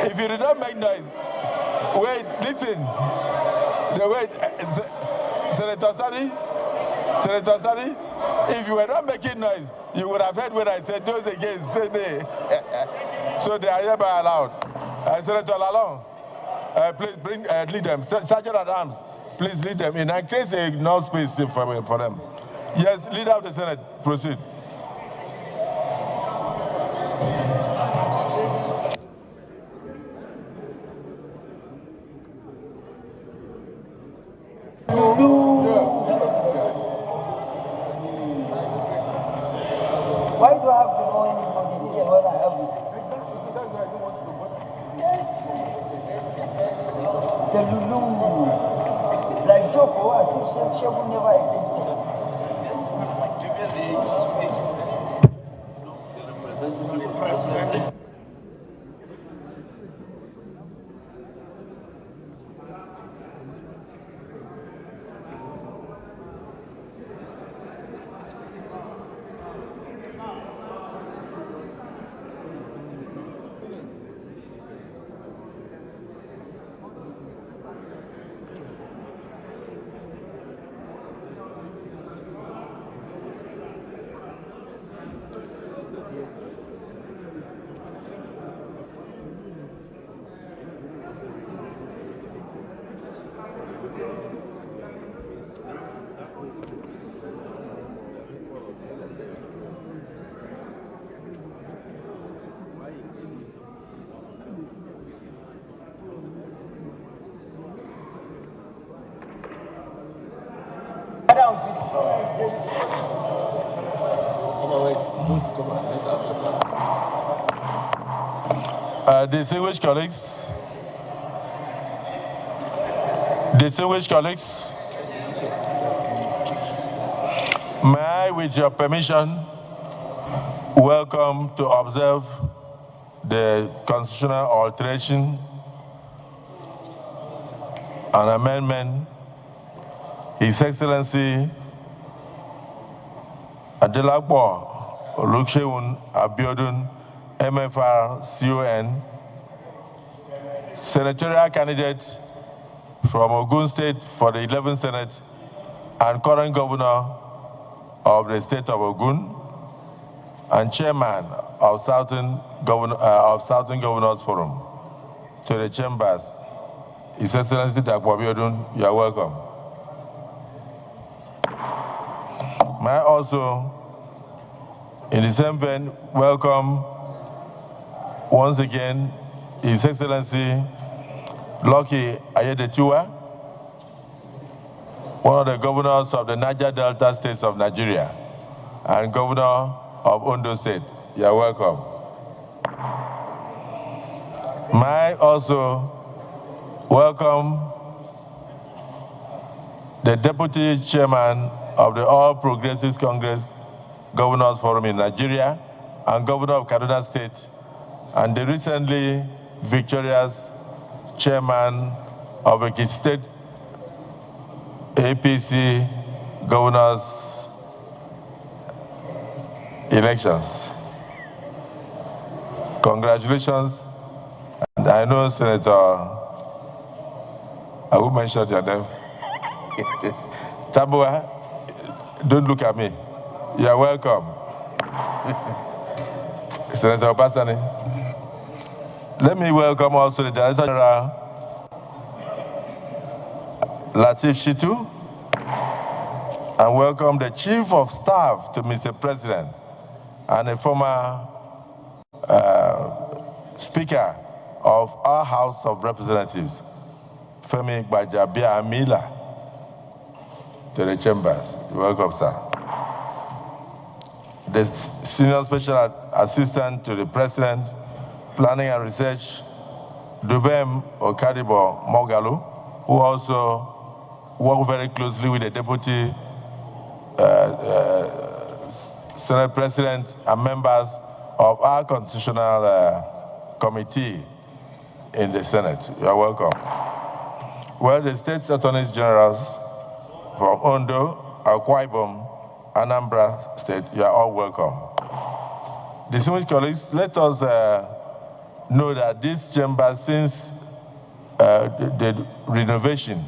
If you do not make noise, wait, listen. Wait, Senator Sani, if you were not making noise, you would have heard when I said those against, say nay. So they are hereby allowed. Senator Lalong, please bring, lead them. Sergeant at Arms, please lead them in case there is no space for them. Yes, leader of the Senate, proceed. Why do I have to know anybody here when I have it? The Lulu, like Joko, as if Shebu never existed. Distinguished colleagues, may I, with your permission, welcome to observe the constitutional alteration and amendment His Excellency Adelakpo Olusegun Abiodun, MFR CON, senatorial candidate from Ogun State for the 11th Senate and current governor of the state of Ogun and chairman of Southern Governors Forum. To the chambers, His Excellency Dakpo Abiodun, you are welcome. May I also, in the same vein, welcome once again His Excellency Lucky Aiyedatiwa, one of the governors of the Niger Delta states of Nigeria and governor of Ondo State. You are welcome. May I also welcome the Deputy Chairman of the All Progressives Congress Governors Forum in Nigeria and Governor of Kaduna State, and the recently victorious Chairman of Ekiti State APC Governors elections. Congratulations. And I know Senator, I will mention your name. Tabua, don't look at me. You are welcome. Senator Obasani. Let me welcome also the Director General Lateef Shittu, and welcome the Chief of Staff to Mr. President and a former Speaker of our House of Representatives, Femi Gbajabiamila, to the chambers. You're welcome, sir. The Senior Special Assistant to the President, Planning and Research, Dubem Okadibo Mogalu, who also worked very closely with the Deputy Senate President and members of our Constitutional Committee in the Senate. You are welcome. Well, the State Attorneys Generals from Ondo, Akwa Ibom, Anambra State, you are all welcome. Distinguished colleagues, let us know that this chamber, since the renovation,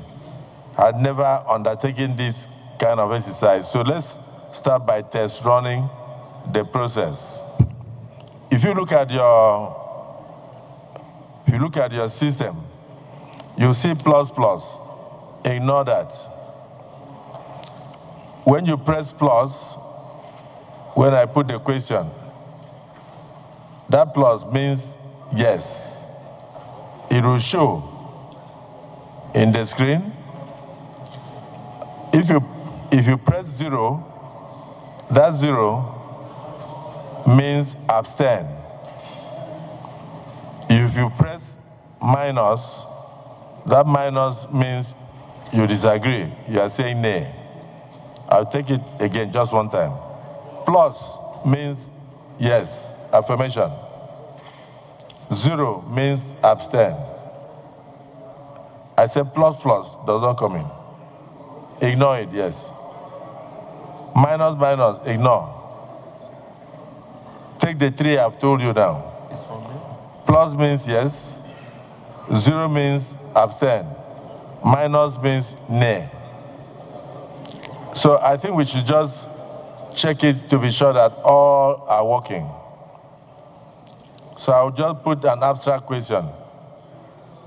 had never undertaken this kind of exercise. So let's start by test running the process. If you look at your system, you see plus plus. Ignore that. When you press plus, when I put the question, that plus means yes. It will show in the screen. If you press 0, that 0 means abstain. If you press minus, that minus means you disagree. You are saying nay. I'll take it again just one time. Plus means yes, affirmation. 0 means abstain. I said plus plus does not come in. Ignore it, yes. Minus minus, ignore. Take the 3 I've told you now. Plus means yes. 0 means abstain. Minus means nay. So I think we should just check it to be sure that all are working. So I'll just put an abstract question.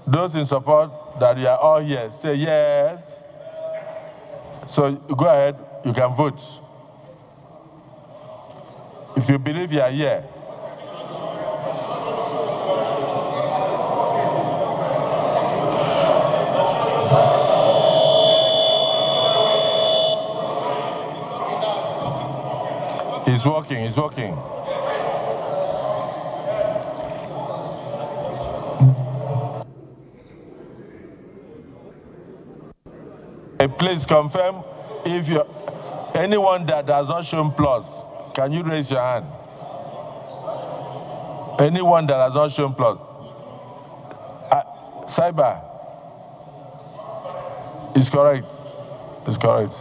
Those in support that you are all here, say yes. So go ahead, you can vote. If you believe you are here. It's working, it's working. Please confirm if you anyone that does not show plus, can you raise your hand? Anyone that has not shown plus. Cyber. It's correct. It's correct.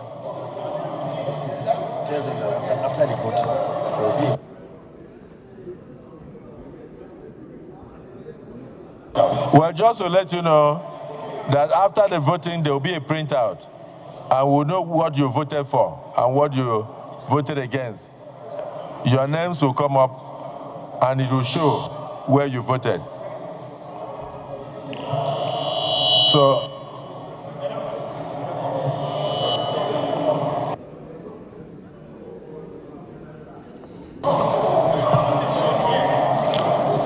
After the voting, Well, just to let you know that after the voting, there will be a printout, and we'll know what you voted for and what you voted against. Your names will come up, and it will show where you voted. So,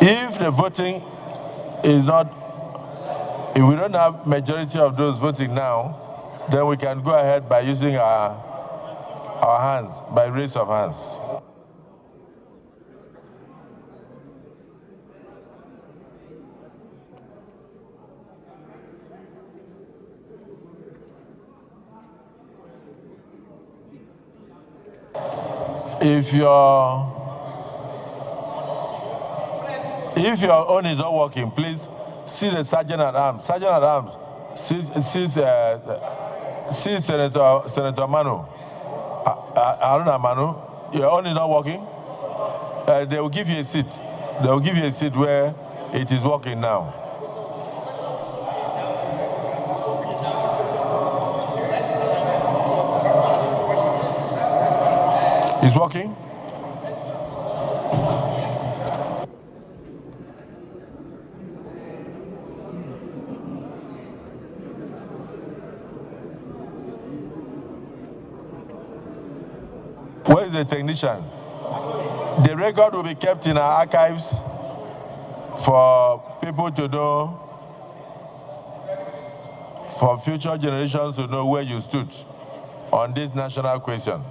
if the voting is not, if we don't have majority of those voting now, then we can go ahead by using our hands, by raise of hands. If your own is not working, please see the Sergeant at Arms. Sergeant at Arms, see Senator Manu. Haruna Manu, your own is not working. They will give you a seat. They will give you a seat where it is working now. It's working? Where is the technician? The record will be kept in our archives for people to know, for future generations to know where you stood on this national question.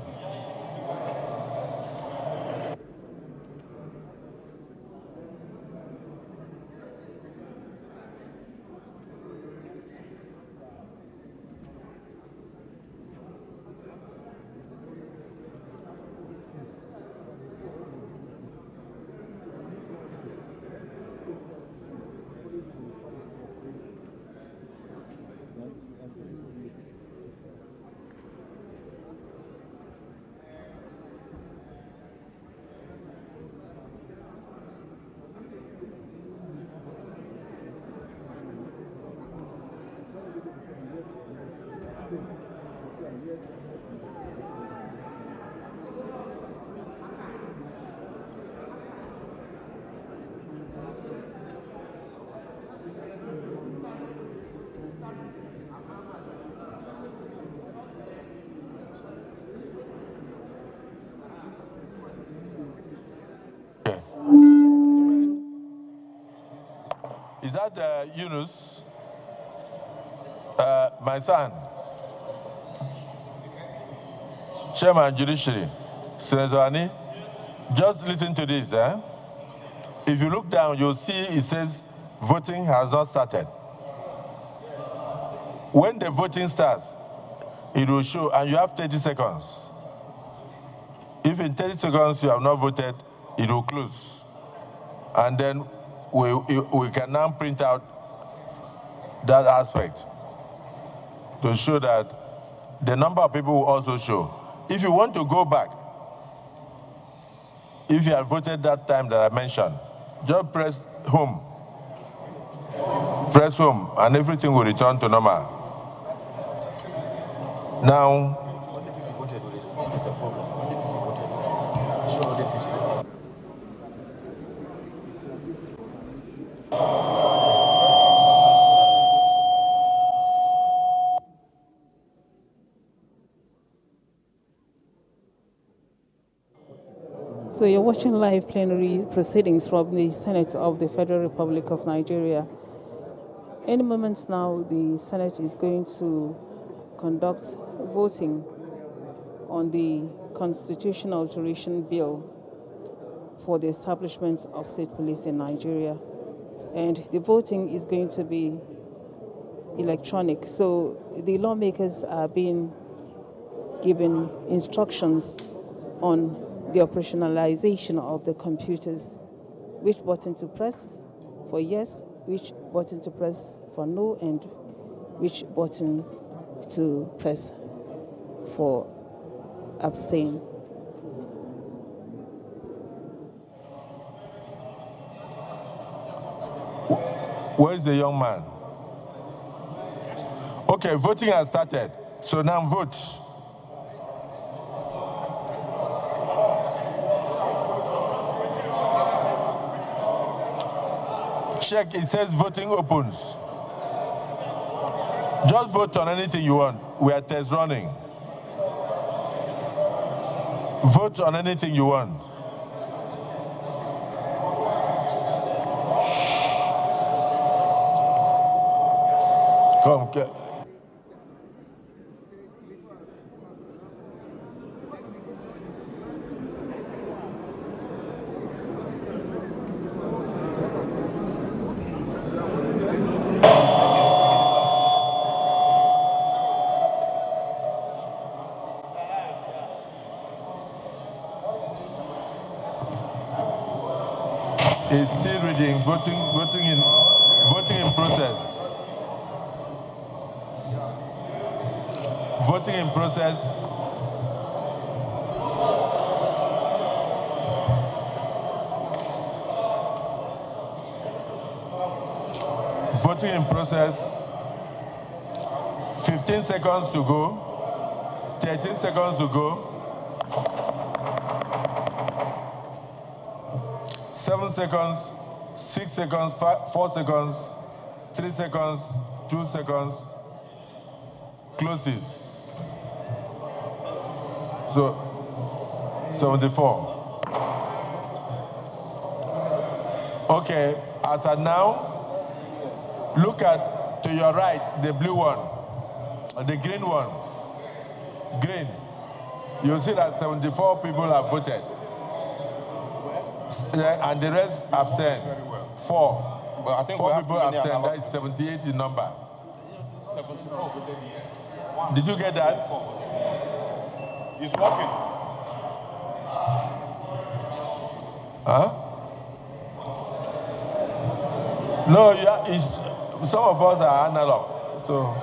Is that Yunus? My son. Chairman Judiciary, Senator Ani, just listen to this. If you look down, you'll see it says voting has not started. When the voting starts, it will show, and you have 30 seconds. If in 30 seconds you have not voted, it will close. And then we can now print out that aspect to show that the number of people will also show. If you want to go back, if you have voted that time that I mentioned, just press home. Press home, and everything will return to normal. Now, so you're watching live plenary proceedings from the Senate of the Federal Republic of Nigeria. Any moments now, the Senate is going to conduct voting on the constitutional alteration bill for the establishment of state police in Nigeria. And the voting is going to be electronic. So the lawmakers are being given instructions on the operationalization of the computers, which button to press for yes, which button to press for no, and which button to press for abstain. Where is the young man? Okay, voting has started. So now vote. Check, it says voting opens. Just vote on anything you want. We are test running. Vote on anything you want. Come, get. It's still reading. Voting in process. Voting in process. Voting in process. 15 seconds to go. 13 seconds to go. 7 seconds, 6 seconds, 4 seconds, 3 seconds, 2 seconds, closes. So, 74. Okay, as of now, look at to your right, the blue one, the green one. Green. You'll see that 74 people have voted. And the rest abstain. 4. But I think 4 people abstain. That is 78 in number. 74. Did you get that? He's walking. Huh? No, some of us are analog. So.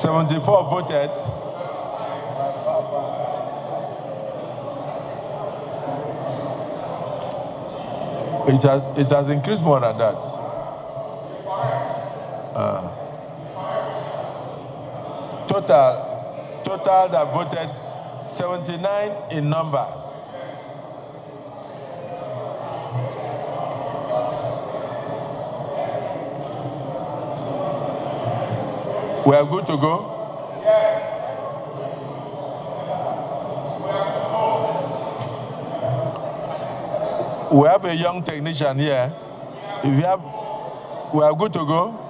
"74 voted. It has increased more than that. Total that voted 79 in number. We are good to go? We have a young technician here. If you have, we are good to go.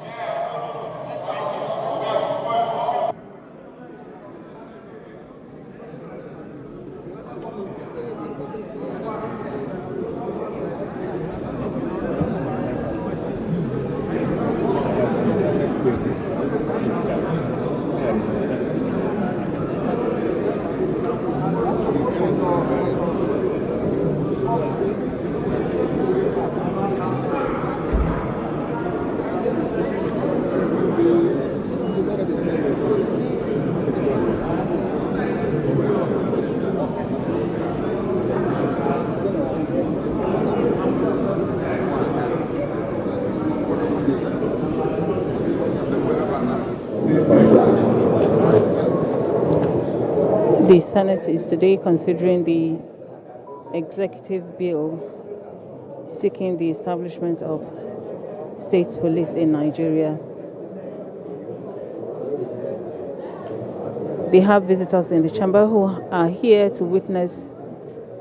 The Senate is today considering the executive bill seeking the establishment of state police in Nigeria. They have visitors in the chamber who are here to witness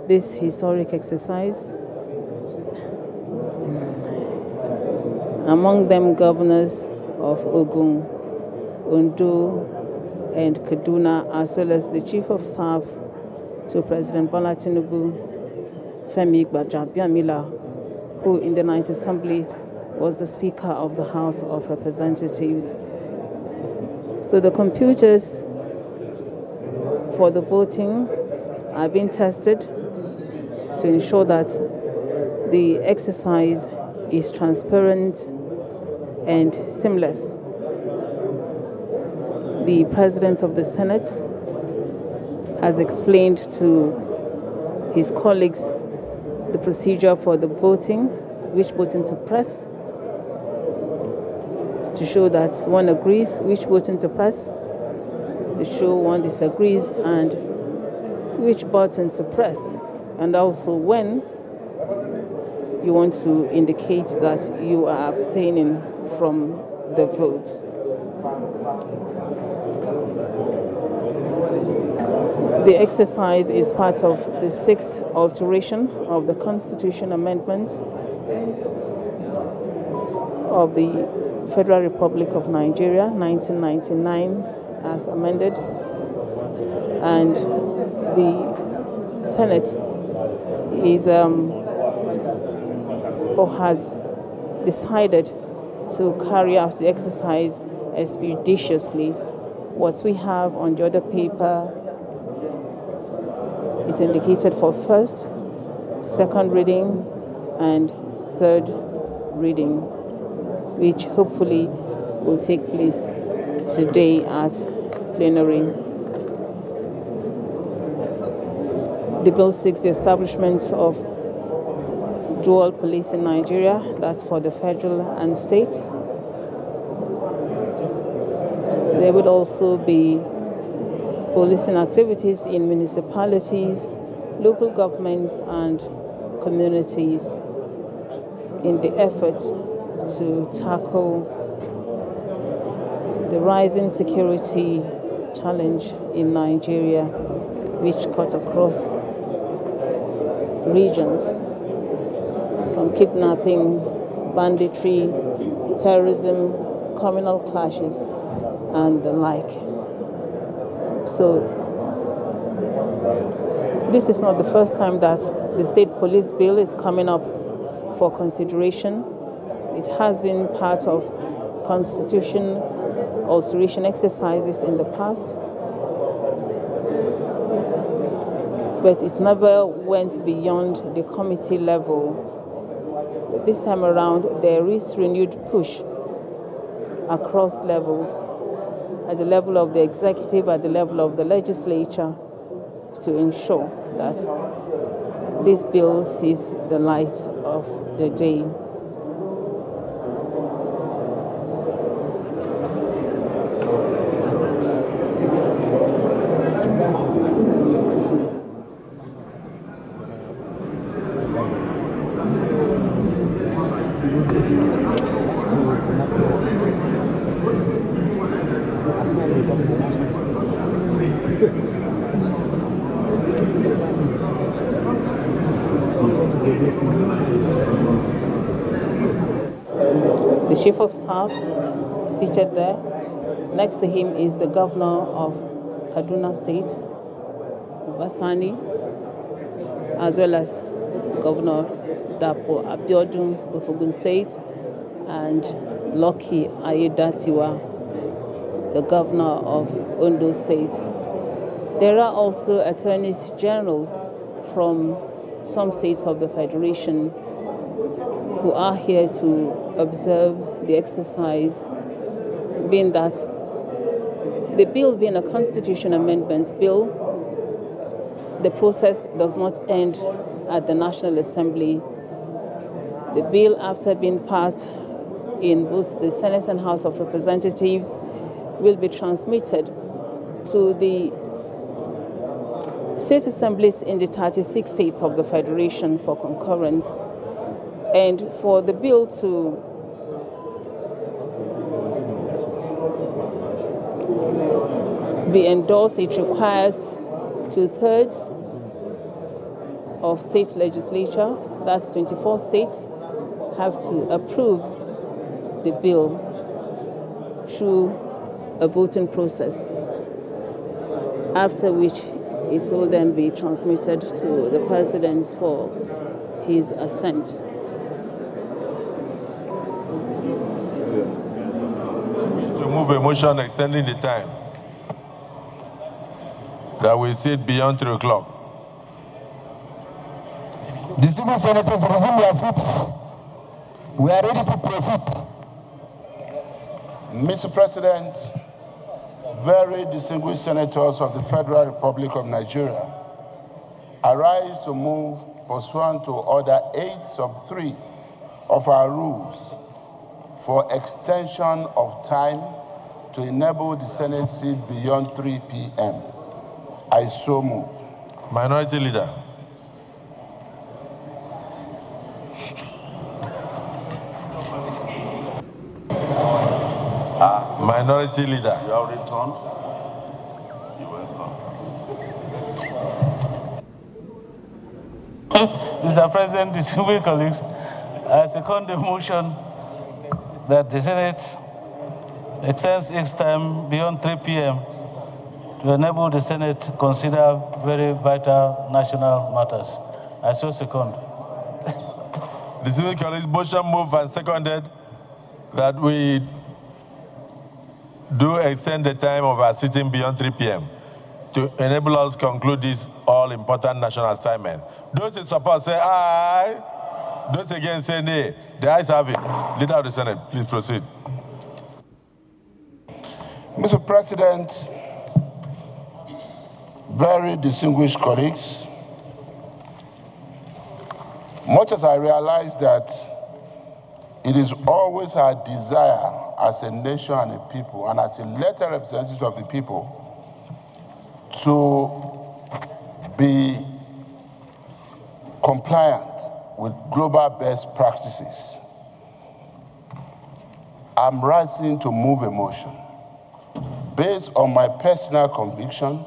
this historic exercise. Among them, governors of Ogun, Ondo, and Kaduna, as well as the Chief of Staff to President Bola Tinubu, Femi Gbajabiamila, who in the Ninth Assembly was the Speaker of the House of Representatives. So the computers for the voting are being tested to ensure that the exercise is transparent and seamless. The President of the Senate has explained to his colleagues the procedure for the voting, which button to press, to show that one agrees, which button to press, to show one disagrees, and which button to press, and also when you want to indicate that you are abstaining from the vote. The exercise is part of the 6th alteration of the Constitution Amendment of the Federal Republic of Nigeria, 1999, as amended. And the Senate is or has decided to carry out the exercise expeditiously. What we have on the other paper is indicated for first, second reading, and third reading, which hopefully will take place today at plenary. The bill seeks the establishment of dual police in Nigeria, that's for the federal and states. There will also be policing activities in municipalities, local governments, and communities in the effort to tackle the rising security challenge in Nigeria, which cut across regions from kidnapping, banditry, terrorism, communal clashes, and the like. So this is not the first time that the state police bill is coming up for consideration. It has been part of constitution alteration exercises in the past, but it never went beyond the committee level. This time around, there is renewed push across levels, at the level of the executive, at the level of the legislature, to ensure that this bill sees the light of the day. The Chief of Staff seated there. Next to him is the Governor of Kaduna State, Basani, as well as Governor Dapo Abiodun of Ogun State and Lucky Ayedatiwa, the Governor of Ondo State. There are also attorneys generals from some states of the Federation who are here to observe the exercise, being that the bill being a constitution amendments bill, the process does not end at the National Assembly. The bill, after being passed in both the Senate and House of Representatives, will be transmitted to the state assemblies in the 36 states of the Federation for concurrence. And for the bill to be endorsed, it requires 2/3 of state legislature, that's 24 states, have to approve the bill through a voting process, after which it will then be transmitted to the President for his assent. To move a motion extending the time that we sit beyond 3 o'clock. Distinguished senators, resume your seats. We are ready to proceed. Mr. President, very distinguished senators of the Federal Republic of Nigeria, I rise to move pursuant to Order 8 sub 3 of our rules for extension of time to enable the Senate seat beyond 3 p.m. I so move. Minority Leader. Minority Leader. You have returned. You're welcome. Mr. President, distinguished colleagues, I second the motion that the Senate extends its time beyond 3 p.m. to enable the Senate to consider very vital national matters. I so second. Distinguished colleagues, motion moved and seconded that we do extend the time of our sitting beyond 3 p.m. to enable us to conclude this all-important national assignment. Those in support say aye. Those against say nay. The ayes have it. Leader of the Senate, please proceed. Mr. President, very distinguished colleagues, much as I realize that it is always our desire as a nation and a people, and as elected representatives of the people, to be compliant with global best practices, I'm rising to move a motion based on my personal conviction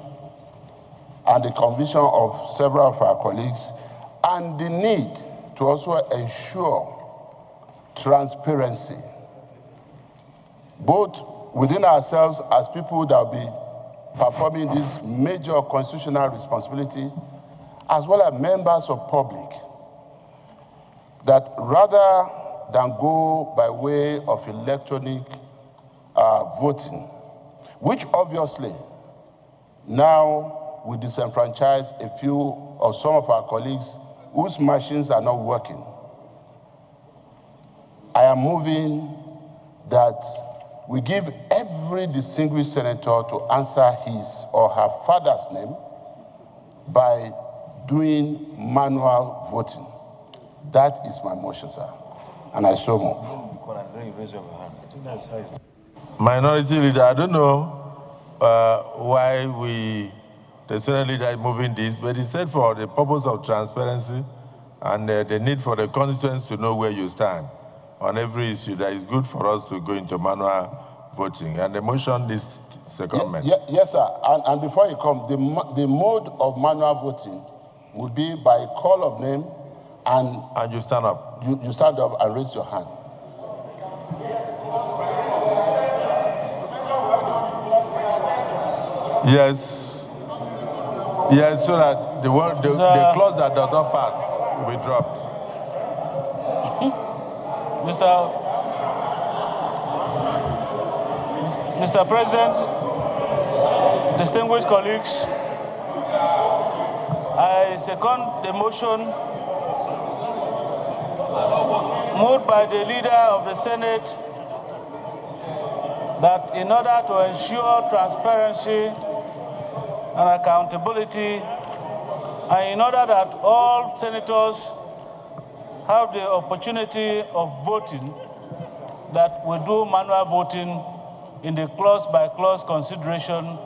and the conviction of several of our colleagues, and the need to also ensure transparency, both within ourselves as people that will be performing this major constitutional responsibility, as well as members of public, that rather than go by way of electronic voting, which obviously now we disenfranchise a few or some of our colleagues whose machines are not working, I am moving that we give every distinguished senator to answer his or her father's name by doing manual voting. That is my motion, sir. And I so move. Minority Leader, I don't know why the Senate Leader is moving this, but he said for the purpose of transparency and the need for the constituents to know where you stand on every issue, that is good for us to go into manual voting. And the motion this secondment. Yes, sir. And before you come, the mode of manual voting would be by call of name And you stand up. You stand up and raise your hand. Yes. Yes, so that the clause that does not pass will be dropped. Mr. President, distinguished colleagues, I second the motion moved by the leader of the Senate that in order to ensure transparency and accountability, and in order that all senators have the opportunity of voting, that we do manual voting in the clause-by-clause consideration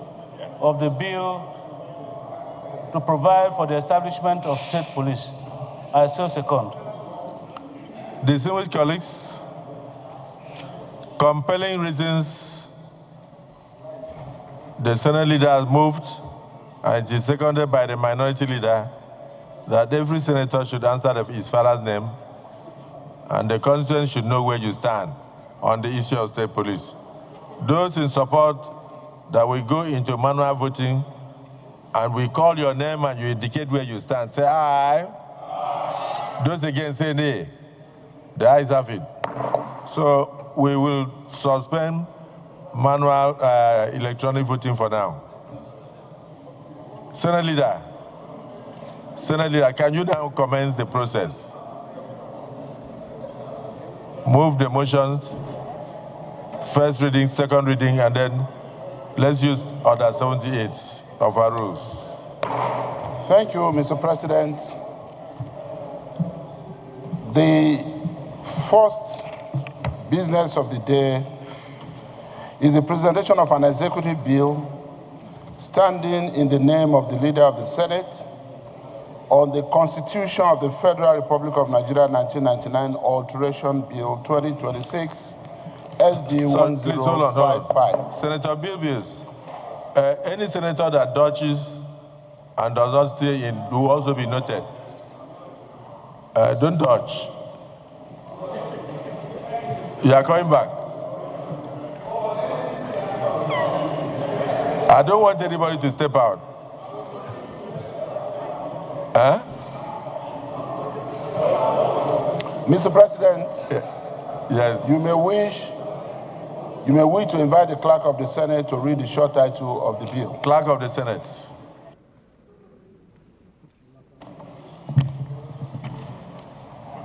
of the bill to provide for the establishment of state police. I so second. Distinguished colleagues, compelling reasons, the Senate leader has moved, and it is seconded by the minority leader, that every senator should answer his father's name, and the constituent should know where you stand on the issue of state police. Those in support that we go into manual voting, and we call your name and you indicate where you stand, say aye. Those against say nay. The ayes have it. So we will suspend manual electronic voting for now. Senate Leader, can you now commence the process? Move the motions, first reading, second reading, and then let's use Order 78 of our rules. Thank you, Mr. President. The first business of the day is the presentation of an executive bill standing in the name of the leader of the Senate on the Constitution of the Federal Republic of Nigeria 1999 Alteration Bill 2026 SB 1055. Senator Bilbius, any senator that dodges and does not stay in will also be noted. Don't dodge. You are coming back. I don't want anybody to step out. Mr. President, yes. You may wish to invite the Clerk of the Senate to read the short title of the bill. Clerk of the Senate.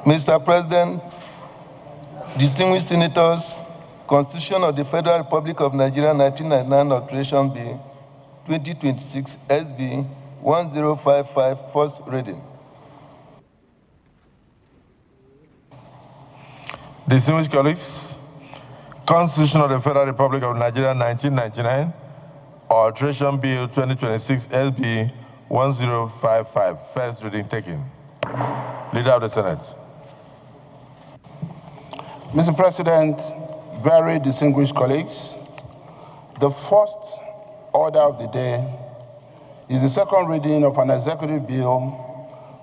Mr. President, distinguished senators, Constitution of the Federal Republic of Nigeria 1999 Alteration Bill 2026 SB 1055, first reading. Distinguished colleagues, Constitution of the Federal Republic of Nigeria 1999 Alteration Bill 2026 SB 1055, first reading taken. Leader of the Senate. Mr. President, very distinguished colleagues, the first order of the day is the second reading of an executive bill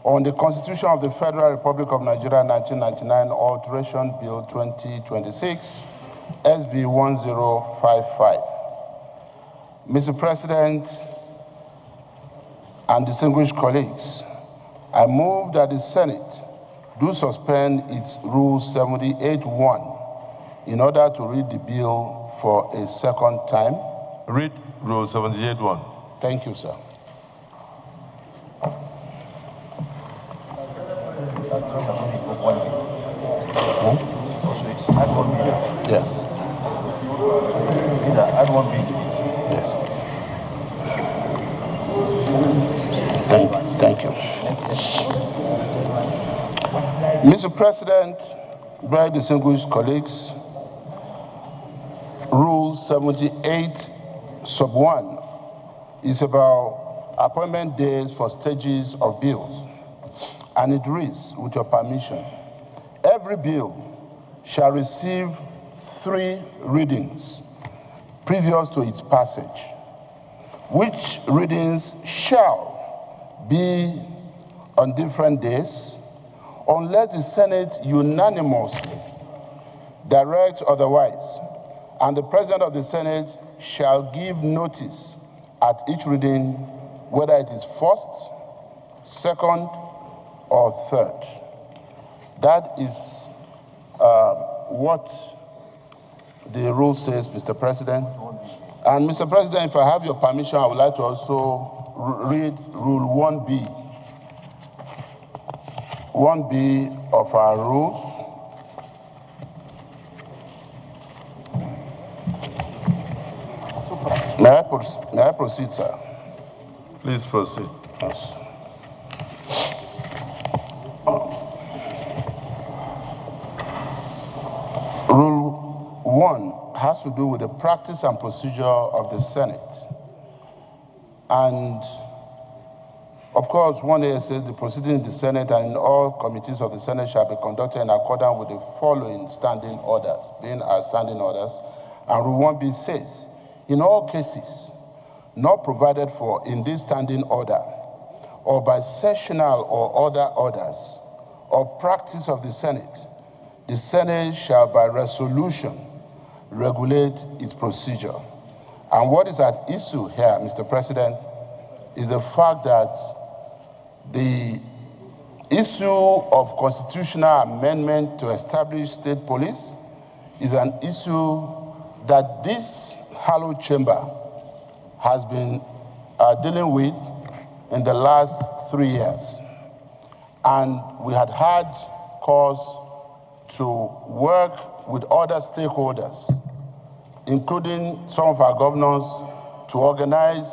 on the Constitution of the Federal Republic of Nigeria 1999 Alteration Bill 2026 SB 1055. Mr. President and distinguished colleagues, I move that the Senate do suspend its Rule 78.1 in order to read the bill for a second time. Read Rule 78.1. Thank you, sir. Yes. Yes. Thank you. Mr. President, very distinguished colleagues, Rule 78 sub 1 is about appointment days for stages of bills, and it reads, with your permission, every bill shall receive 3 readings previous to its passage, which readings shall be on different days unless the Senate unanimously directs otherwise, and the President of the Senate shall give notice at each reading whether it is first, second, or third. That is what the rule says, Mr. President. And Mr. President, if I have your permission, I would like to also read Rule 1B. 1B of our rules. May I proceed, sir? Please proceed. Yes. Rule 1 has to do with the practice and procedure of the Senate. And of course, 1A says the proceedings in the Senate and in all committees of the Senate shall be conducted in accordance with the following standing orders, being our standing orders. And Rule 1B says, in all cases not provided for in this standing order, or by sessional or other orders, or practice of the Senate shall by resolution regulate its procedure. And what is at issue here, Mr. President, is the fact that the issue of constitutional amendment to establish state police is an issue that this hallowed chamber has been dealing with in the last 3 years. And we had cause to work with other stakeholders, including some of our governors, to organize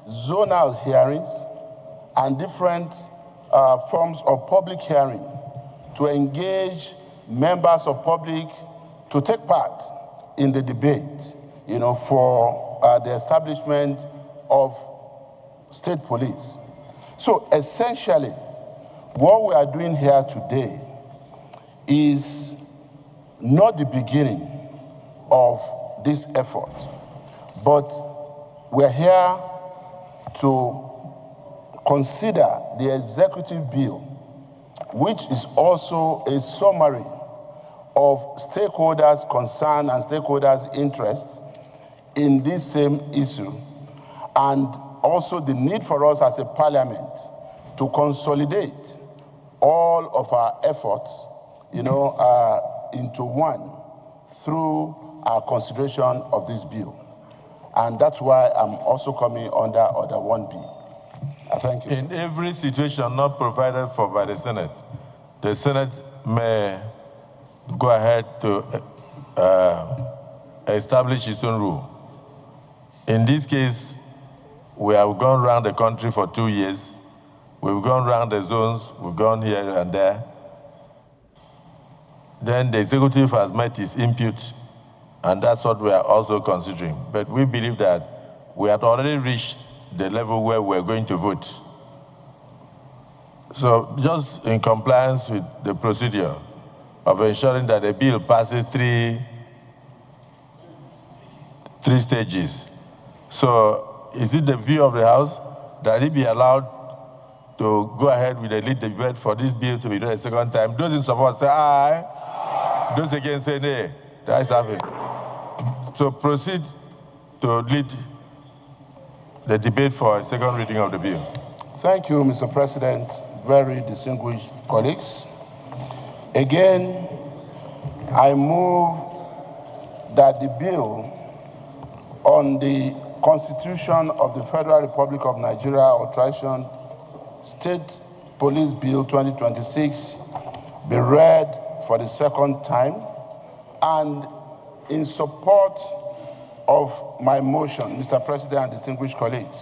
zonal hearings and different forms of public hearing to engage members of public to take part in the debate, for the establishment of state police. So essentially, what we are doing here today is not the beginning of this effort, but we're here to consider the executive bill, which is also a summary of stakeholders' concern and stakeholders' interest in this same issue, and also the need for us as a parliament to consolidate all of our efforts, into one through our consideration of this bill. And that's why I'm also coming under Order 1B. Thank you. In every situation not provided for by the Senate may go ahead to establish its own rule. In this case, we have gone around the country for 2 years. We've gone around the zones, we've gone here and there. Then the executive has met its input, and that's what we are also considering. But we believe that we had already reached the level where we're going to vote. So just in compliance with the procedure of ensuring that the bill passes three stages. So is it the view of the House that it be allowed to go ahead with the lead debate for this bill to be done a second time? Those in support say aye. Those against say nay. The ayes have it. So proceed to lead the debate for a second reading of the bill. Thank you, Mr. President. Very distinguished colleagues. Again, I move that the bill on the Constitution of the Federal Republic of Nigeria, Authorization State Police Bill 2026, be read for the second time, and in support of my motion, Mr. President and distinguished colleagues,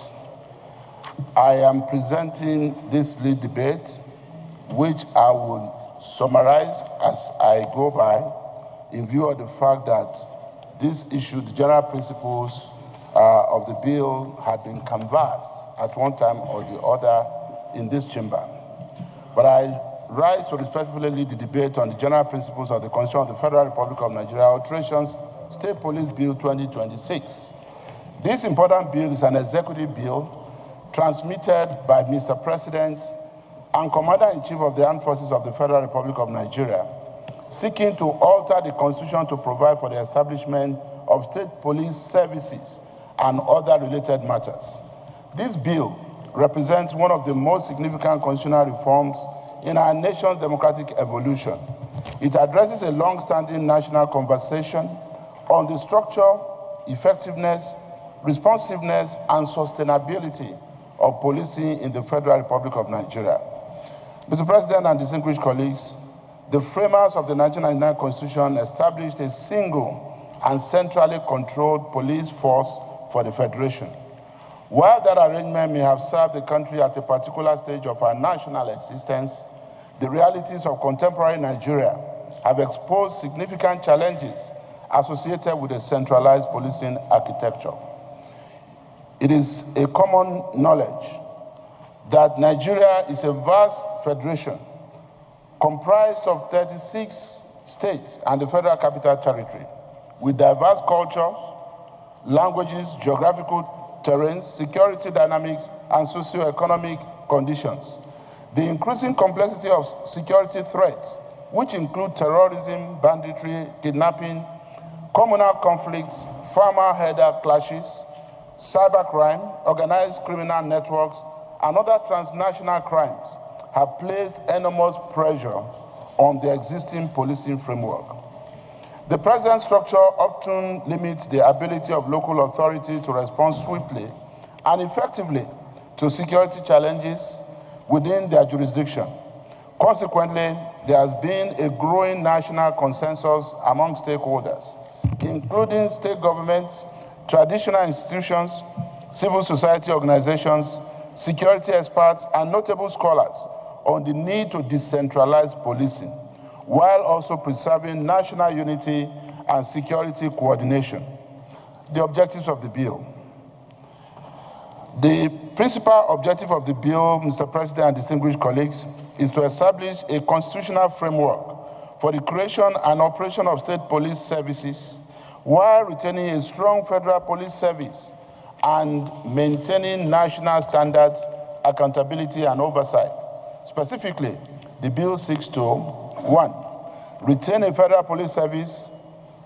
I am presenting this lead debate, which I will summarize as I go by, in view of the fact that this issue, the general principles of the bill, had been canvassed at one time or the other in this chamber. But I rise to respectfully lead the debate on the general principles of the Constitution of the Federal Republic of Nigeria, Alterations State Police Bill 2026. This important bill is an executive bill transmitted by Mr. President and Commander-in-Chief of the Armed Forces of the Federal Republic of Nigeria, seeking to alter the Constitution to provide for the establishment of state police services and other related matters. This bill represents one of the most significant constitutional reforms in our nation's democratic evolution. It addresses a long-standing national conversation on the structure, effectiveness, responsiveness, and sustainability of policing in the Federal Republic of Nigeria. Mr. President and distinguished colleagues, the framers of the 1999 Constitution established a single and centrally controlled police force for the Federation. While that arrangement may have served the country at a particular stage of our national existence, the realities of contemporary Nigeria have exposed significant challenges associated with a centralized policing architecture. It is a common knowledge that Nigeria is a vast federation comprised of 36 states and the Federal Capital Territory, with diverse cultures, languages, geographical terrains, security dynamics, and socio-economic conditions. The increasing complexity of security threats, which include terrorism, banditry, kidnapping, communal conflicts, farmer-herder clashes, cybercrime, organized criminal networks, and other transnational crimes, have placed enormous pressure on the existing policing framework. The present structure often limits the ability of local authorities to respond swiftly and effectively to security challenges within their jurisdiction. Consequently, there has been a growing national consensus among stakeholders, including state governments, traditional institutions, civil society organizations, security experts, and notable scholars on the need to decentralize policing, while also preserving national unity and security coordination. The objectives of the bill. The principal objective of the bill, Mr. President and distinguished colleagues, is to establish a constitutional framework for the creation and operation of state police services while retaining a strong federal police service and maintaining national standards, accountability, and oversight. Specifically, the bill seeks to 1. Retain a federal police service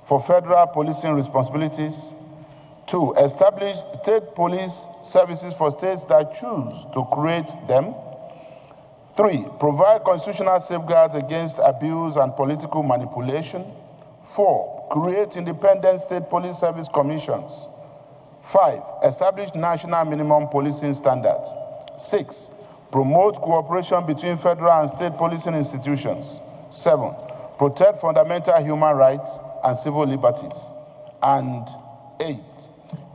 for federal policing responsibilities. 2. Establish state police services for states that choose to create them. 3. Provide constitutional safeguards against abuse and political manipulation. 4. Create independent state police service commissions. 5. Establish national minimum policing standards. 6. Promote cooperation between federal and state policing institutions. 7. Protect fundamental human rights and civil liberties. And 8.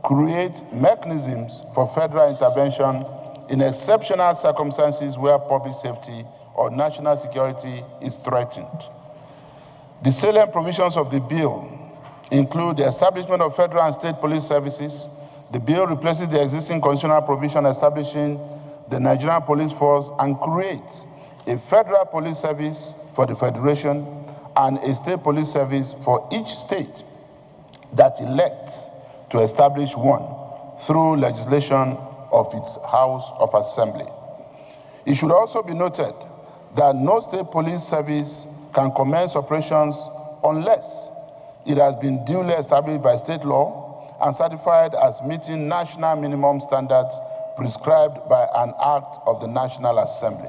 Create mechanisms for federal intervention in exceptional circumstances where public safety or national security is threatened. The salient provisions of the bill include the establishment of federal and state police services. The bill replaces the existing constitutional provision establishing the Nigerian Police Force and creates a federal police service for the Federation and a state police service for each state that elects to establish one through legislation of its House of Assembly. It should also be noted that no state police service can commence operations unless it has been duly established by state law and certified as meeting national minimum standards prescribed by an act of the National Assembly.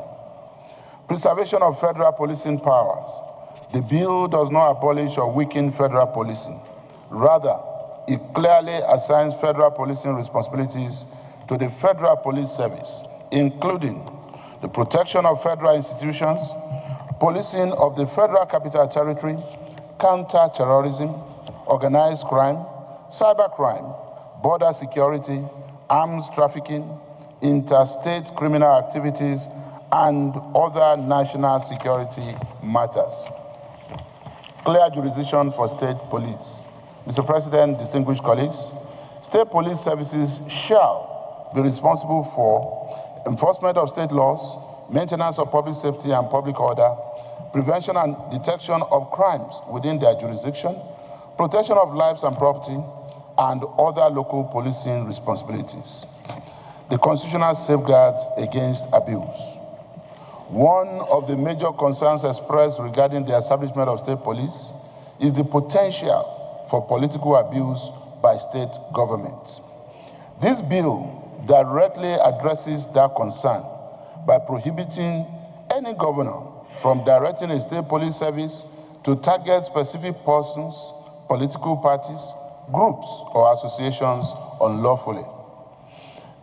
Preservation of federal policing powers. The bill does not abolish or weaken federal policing. Rather, it clearly assigns federal policing responsibilities to the Federal Police Service, including the protection of federal institutions, policing of the Federal Capital Territory, counter-terrorism, organized crime, cybercrime, border security, arms trafficking, interstate criminal activities, and other national security matters. Clear jurisdiction for state police. Mr. President, distinguished colleagues, state police services shall be responsible for enforcement of state laws, maintenance of public safety and public order, prevention and detection of crimes within their jurisdiction, protection of lives and property, and other local policing responsibilities. The constitutional safeguards against abuse. One of the major concerns expressed regarding the establishment of state police is the potential for political abuse by state governments. This bill directly addresses that concern by prohibiting any governor from directing a state police service to target specific persons, political parties, groups, or associations unlawfully.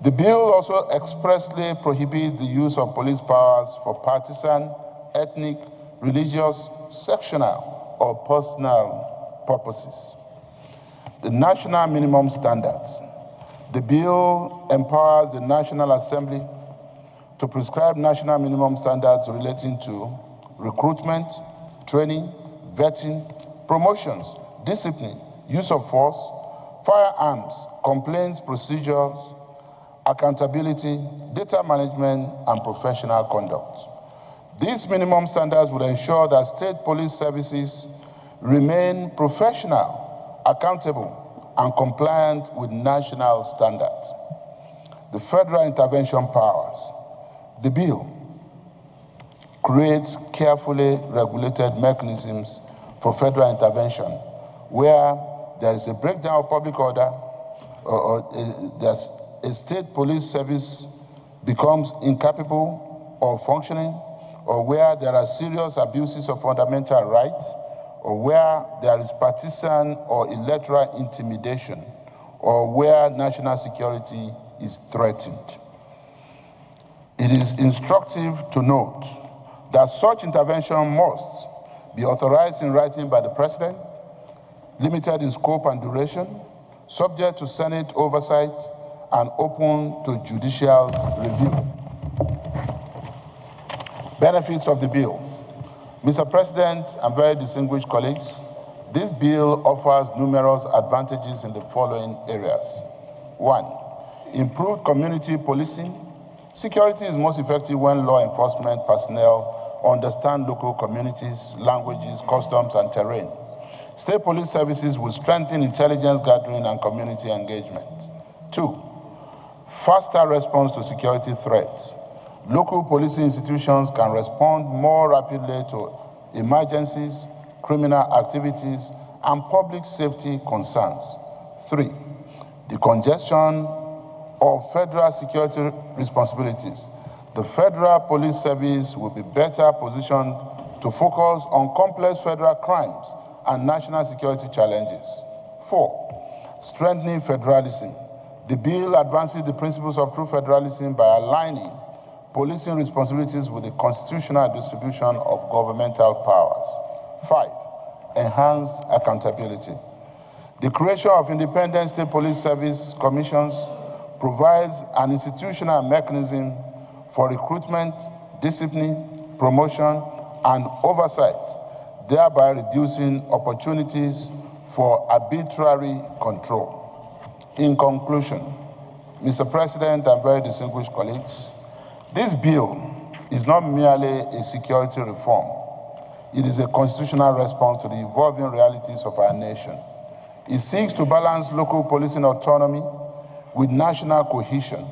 The bill also expressly prohibits the use of police powers for partisan, ethnic, religious, sectional, or personal purposes. The national minimum standards. The bill empowers the National Assembly to prescribe national minimum standards relating to recruitment, training, vetting, promotions, discipline, use of force, firearms, complaints procedures, accountability, data management, and professional conduct. These minimum standards will ensure that state police services remain professional, accountable, and compliant with national standards. The federal intervention powers. The bill creates carefully regulated mechanisms for federal intervention where there is a breakdown of public order or there's a state police service becomes incapable of functioning, or where there are serious abuses of fundamental rights, or where there is partisan or electoral intimidation, or where national security is threatened. It is instructive to note that such intervention must be authorized in writing by the President, limited in scope and duration, subject to Senate oversight, and open to judicial review. Benefits of the bill. Mr. President and very distinguished colleagues, this bill offers numerous advantages in the following areas. 1, improved community policing. Security is most effective when law enforcement personnel understand local communities, languages, customs, and terrain. State police services will strengthen intelligence gathering and community engagement. 2, faster response to security threats. Local policing institutions can respond more rapidly to emergencies, criminal activities, and public safety concerns. 3, decongestion of federal security responsibilities. The Federal Police Service will be better positioned to focus on complex federal crimes and national security challenges. 4, strengthening federalism. The bill advances the principles of true federalism by aligning policing responsibilities with the constitutional distribution of governmental powers. 5, enhanced accountability. The creation of independent state police service commissions provides an institutional mechanism for recruitment, discipline, promotion, and oversight, thereby reducing opportunities for arbitrary control. In conclusion, Mr. President and very distinguished colleagues, this bill is not merely a security reform. It is a constitutional response to the evolving realities of our nation. It seeks to balance local policing autonomy with national cohesion,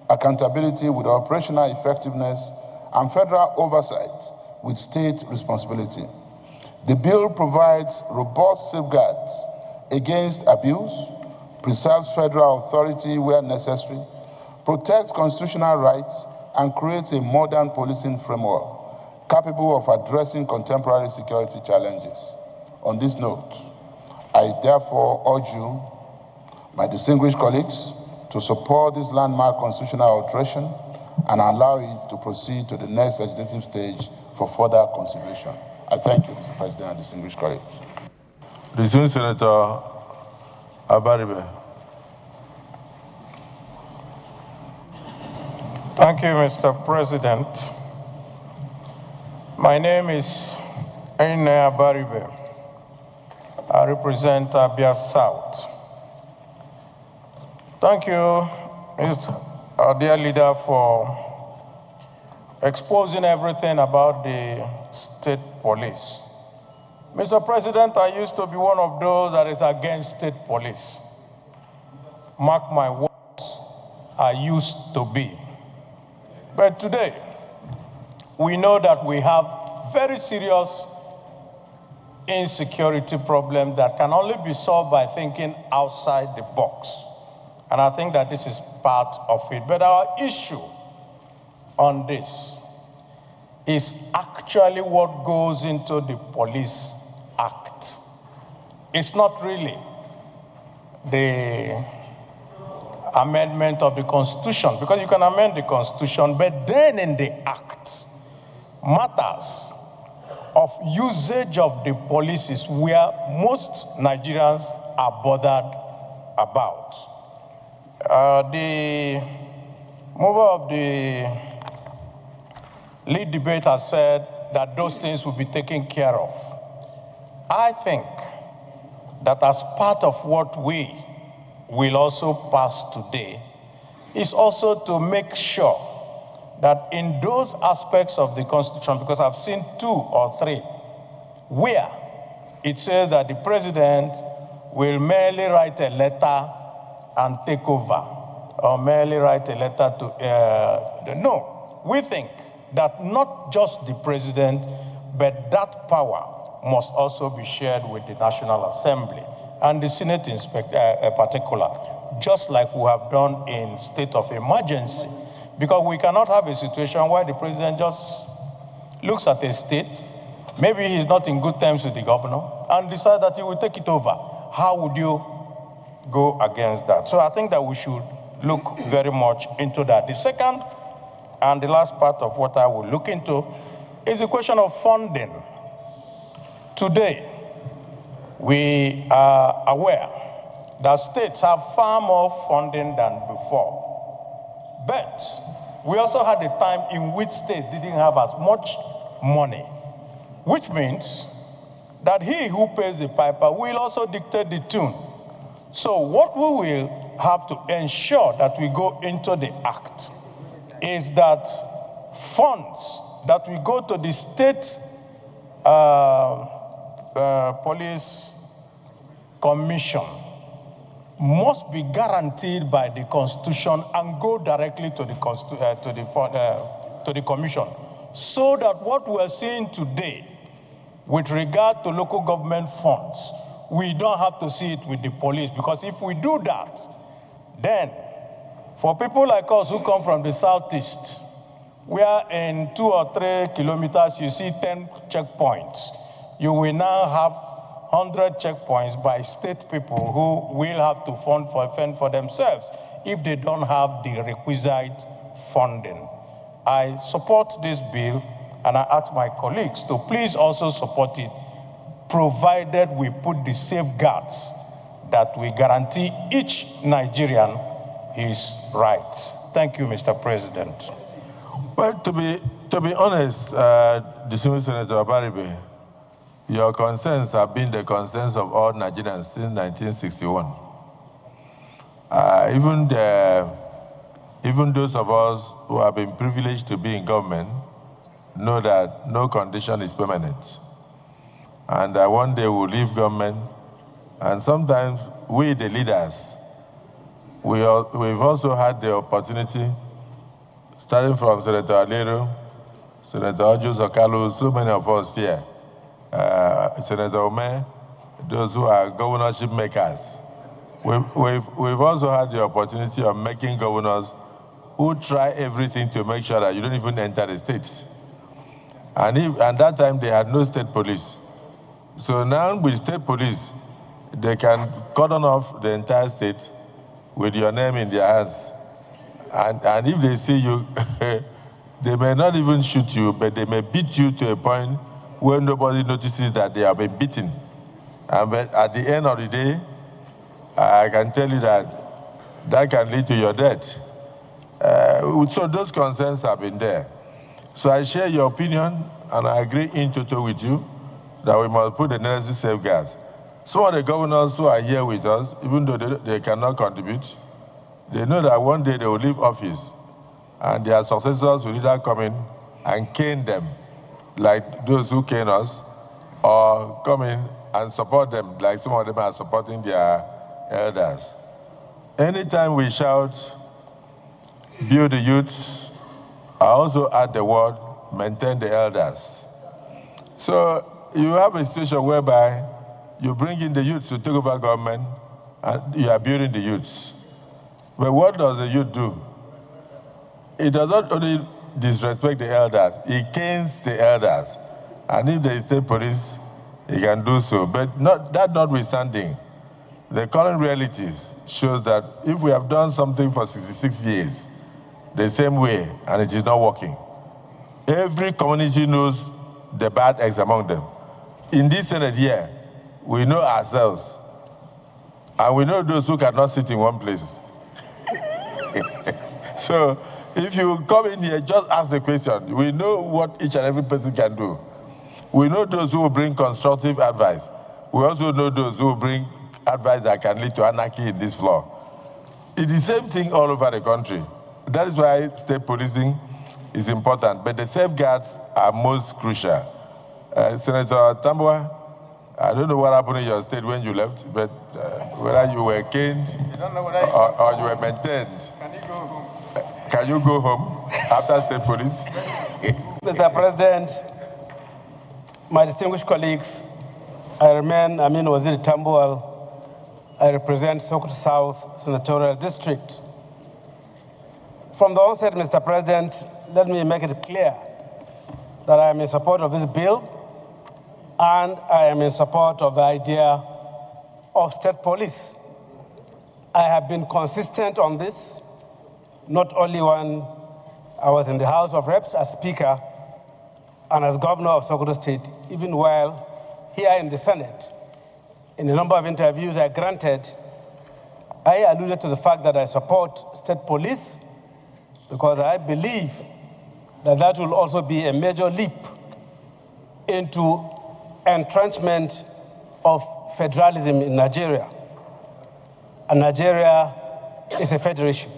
accountability with operational effectiveness, and federal oversight with state responsibility. The bill provides robust safeguards against abuse, preserves federal authority where necessary, protects constitutional rights, and creates a modern policing framework capable of addressing contemporary security challenges. On this note, I therefore urge you, my distinguished colleagues, to support this landmark constitutional alteration and allow it to proceed to the next legislative stage for further consideration. I thank you, Mr. President and distinguished colleagues. Resume Senator Abaribe. Thank you, Mr. President. My name is Ene Abaribe. I represent Abia South. Thank you, our dear leader, for exposing everything about the state police. Mr. President, I used to be one of those that is against state police. Mark my words, I used to be. But today, we know that we have very serious insecurity problem that can only be solved by thinking outside the box. And I think that this is part of it. But our issue on this is actually what goes into the Police Act. It's not really the amendment of the Constitution, because you can amend the Constitution, but then in the Act, matters of usage of the police is where most Nigerians are bothered about. The mover of the lead debate has said that those things will be taken care of. I think that as part of what we will also pass today is also to make sure that in those aspects of the Constitution, because I've seen 2 or 3, where it says that the president will merely write a letter and take over, or merely write a letter to, no, we think that not just the president, but that power must also be shared with the National Assembly and the Senate in particular, just like we have done in state of emergency. Because we cannot have a situation where the president just looks at a state, maybe he's not in good terms with the governor, and decide that he will take it over. How would you go against that? So I think that we should look very much into that. The second and the last part of what I will look into is the question of funding. Today, we are aware that states have far more funding than before. But we also had a time in which states didn't have as much money, which means that he who pays the piper will also dictate the tune. So what we will have to ensure that we go into the act is that funds that we go to the state police commission must be guaranteed by the Constitution and go directly to the commission, so that what we are seeing today with regard to local government funds, we don't have to see it with the police, because if we do that, then for people like us who come from the southeast, where in 2 or 3 kilometers you see 10 checkpoints, you will now have 100 checkpoints by state people who will have to fend for themselves if they don't have the requisite funding. I support this bill, and I ask my colleagues to please also support it, provided we put the safeguards that we guarantee each Nigerian his rights. Thank you, Mr. President. Well, to be honest, distinguished Senator Abaribe, your concerns have been the concerns of all Nigerians since 1961. Even those of us who have been privileged to be in government know that no condition is permanent. And one day we'll leave government, and sometimes we, the leaders, we've also had the opportunity, starting from Senator Alero, Senator Ojo Zakalu, so many of us here, Senator Omer, those who are governorship makers. We've also had the opportunity of making governors who try everything to make sure that you don't even enter the states. And that time they had no state police. So now with state police, they can cordon off the entire state with your name in their hands. And if they see you, they may not even shoot you, but they may beat you to a point where nobody notices that they have been beaten. But at the end of the day, I can tell you that can lead to your death. So those concerns have been there. So I share your opinion, and I agree in total with you that we must put the necessary safeguards. Some of the governors who are here with us, even though they cannot contribute, they know that one day they will leave office, and their successors will either come in and cane them, like those who cane us, or come in and support them, like some of them are supporting their elders. Anytime we shout, build the youth, I also add the word maintain the elders. So you have a situation whereby you bring in the youths to take over government, and you are building the youths. But what does the youth do? It does not only disrespect the elders, it canes the elders. And if there is state police, he can do so. But that notwithstanding, the current realities shows that if we have done something for 66 years, the same way, and it is not working, every community knows the bad eggs among them. In this Senate here, we know ourselves, and we know those who cannot sit in one place. So if you come in here, just ask the question. We know what each and every person can do. We know those who will bring constructive advice. We also know those who will bring advice that can lead to anarchy in this floor. It's the same thing all over the country. That is why state policing is important, but the safeguards are most crucial. Senator Tambua, I don't know what happened in your state when you left, but whether you were caned or you were maintained. Can you go home after state police? Mr. President, my distinguished colleagues, I remain Amin Waziri Tambuwal. I represent Sokoto South Senatorial District. From the onset, Mr. President, let me make it clear that I am in support of this bill, and I am in support of the idea of state police. I have been consistent on this, not only when I was in the House of Reps as Speaker and as Governor of Sokoto State, even while here in the Senate. In a number of interviews I granted, I alluded to the fact that I support state police because I believe that that will also be a major leap into entrenchment of federalism in Nigeria. And Nigeria is a federation.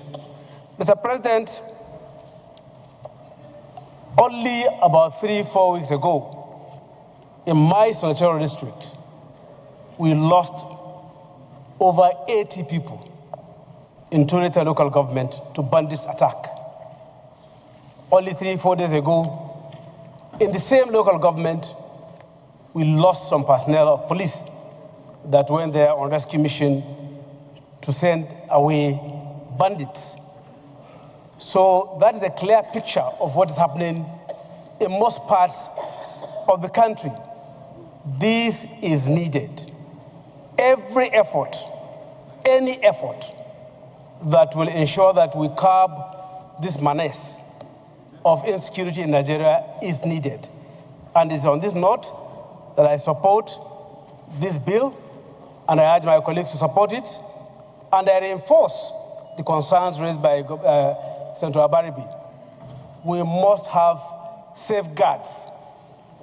Mr. President, only about 3-4 weeks ago, in my senatorial district, we lost over 80 people in Turita local government to bandits attack. Only 3-4 days ago, in the same local government, we lost some personnel of police that went there on rescue mission to send away bandits. So that is a clear picture of what is happening in most parts of the country. This is needed. Every effort, any effort that will ensure that we curb this menace of insecurity in Nigeria is needed. And it's on this note that I support this bill, and I urge my colleagues to support it, and I reinforce the concerns raised by Senator Abaribi. We must have safeguards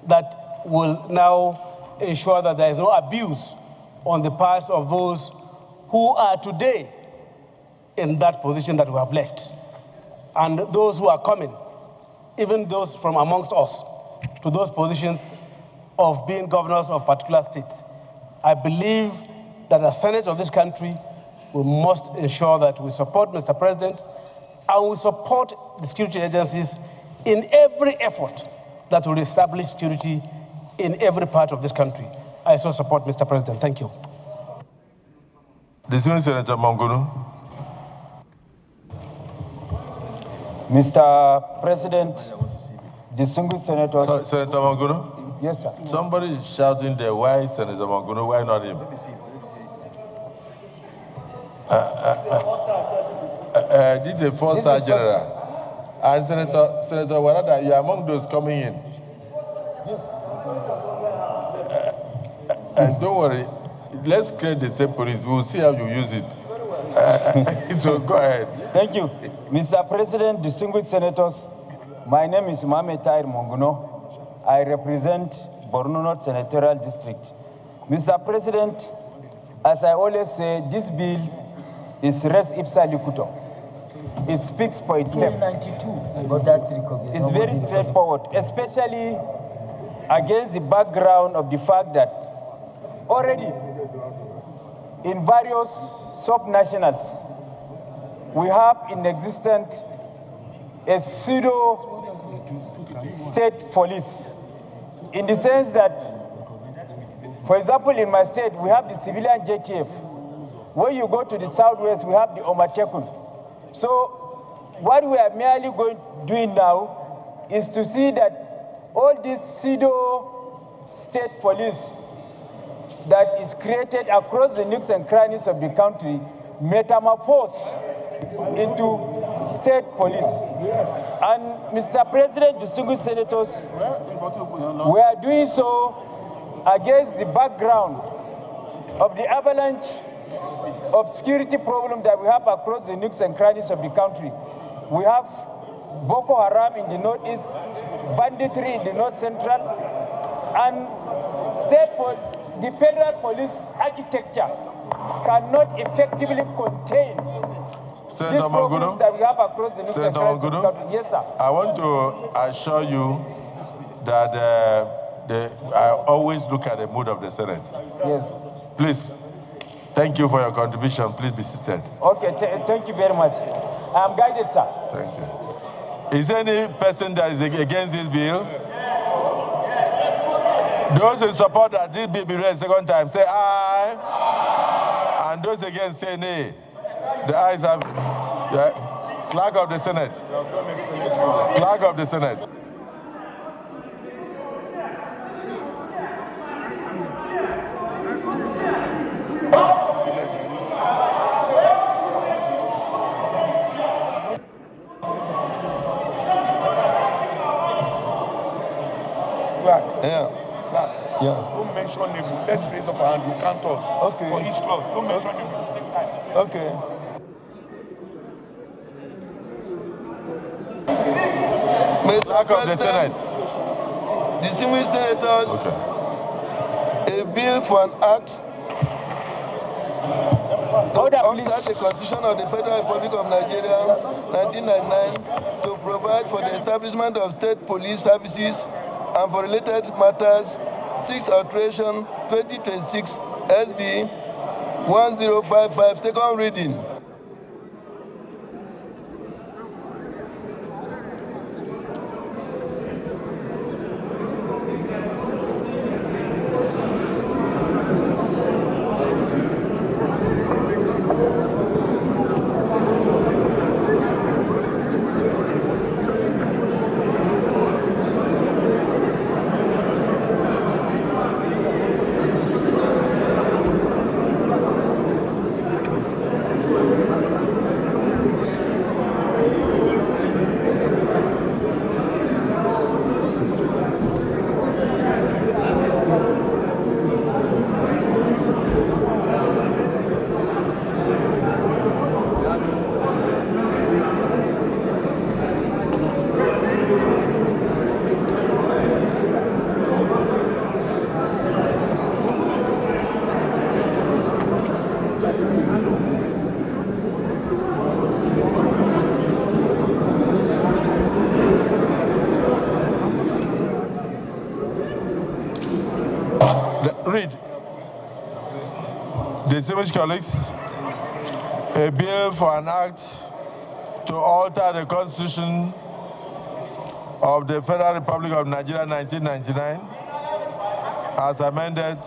that will now ensure that there is no abuse on the parts of those who are today in that position that we have left, and those who are coming, even those from amongst us, to those positions of being governors of particular states. I believe that as Senate of this country, we must ensure that we support Mr. President and we support the security agencies in every effort that will establish security in every part of this country. I so support Mr. President. Thank you. Distinguished Senator Mangunu. Mr. President, distinguished senators. Senator Mangunu? Yes, sir. Somebody is shouting there, why Senator Mangunu, why not him? This is a four-star general. And Senator Warada, you are among those coming in. And don't worry, let's create the state police. We'll see how you use it. So go ahead. Thank you. Mr. President, distinguished senators, my name is Mohamed Tahir Monguno. I represent Borno North Senatorial District. Mr. President, as I always say, this bill is res ipsa locutor. It speaks for itself. It's very straightforward, especially against the background of the fact that already in various sub-nationals, we have in existence a pseudo state police, in the sense that, for example, in my state, we have the civilian JTF. When you go to the southwest, we have the Omatekun. So what we are merely doing now is to see that all this pseudo state police that is created across the nooks and crannies of the country metamorphose into state police. And Mr. President, distinguished senators, we are doing so against the background of the avalanche of security problem that we have across the nooks and crannies of the country. We have Boko Haram in the northeast, banditry in the north central, and the federal police architecture cannot effectively contain these problems that we have across the nooks and crannies of the country. Yes, sir. I want to assure you that I always look at the mood of the Senate. Yes. Please, thank you for your contribution. Please be seated. Okay, thank you very much. I am guided, sir. Thank you. Is there any person that is against this bill? Those in support that this bill be read second time, say aye. And those against, say nay. The ayes have it. Yeah. Clerk of the Senate. Clerk of the Senate. Don't mention name. Let's raise up our hand. You count us. Okay. For each clause. Don't mention name. Okay. Clerk of the Senate. Distinguished senators, a bill for an act to alter the Constitution of the Federal Republic of Nigeria, 1999, to provide for the establishment of state police services and for related matters, 6th Alteration 2026 SB 1055, second reading. Read. Distinguished colleagues, a bill for an act to alter the Constitution of the Federal Republic of Nigeria 1999 as amended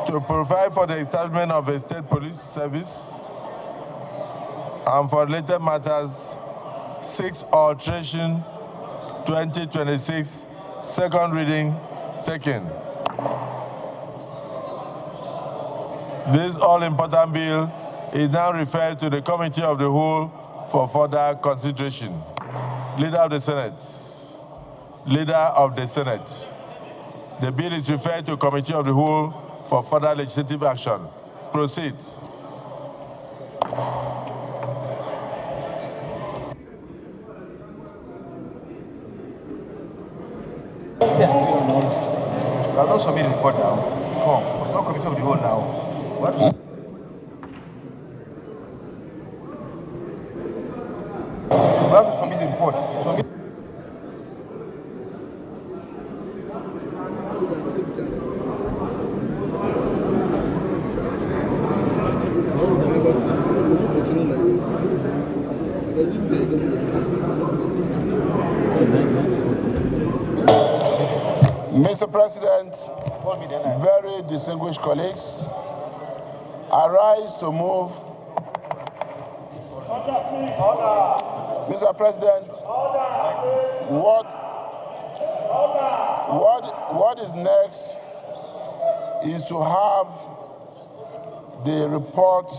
to provide for the establishment of a state police service and for related matters, 6th Alteration 2026, second reading taken. This all-important bill is now referred to the Committee of the Whole for further consideration. Leader of the Senate. Leader of the Senate. The bill is referred to Committee of the Whole for further legislative action. Proceed. I don't submit the report now. Come. It's not Committee of the Whole now. What? You have to submit the report. Submit. Mr. President, very distinguished colleagues, I rise to move. Mr. President, what is next is to have the report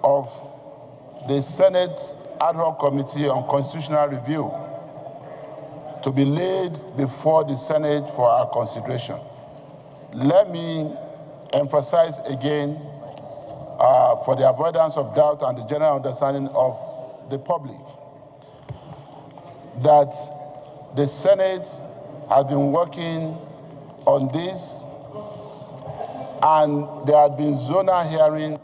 of the Senate Ad Hoc Committee on Constitutional Review to be laid before the Senate for our consideration. Let me emphasize again, for the avoidance of doubt and the general understanding of the public, that the Senate has been working on this, and there have been zonal hearings.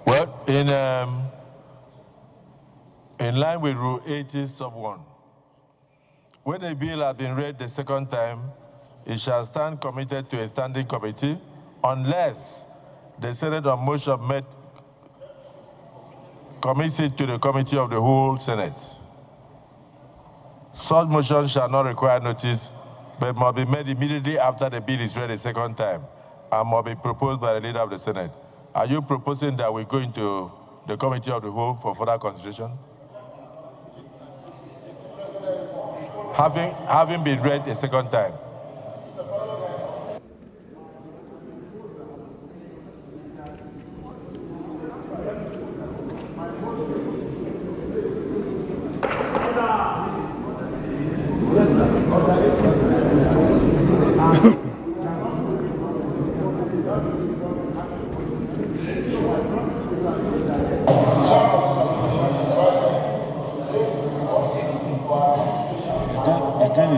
Well, in line with Rule 80, Sub 1, when a bill has been read the second time, it shall stand committed to a standing committee unless the Senate on motion commits it to the committee of the whole Senate. Such motion shall not require notice, but must be made immediately after the bill is read a second time and must be proposed by the leader of the Senate. Are you proposing that we go into the committee of the whole for further consideration? Having been read a second time.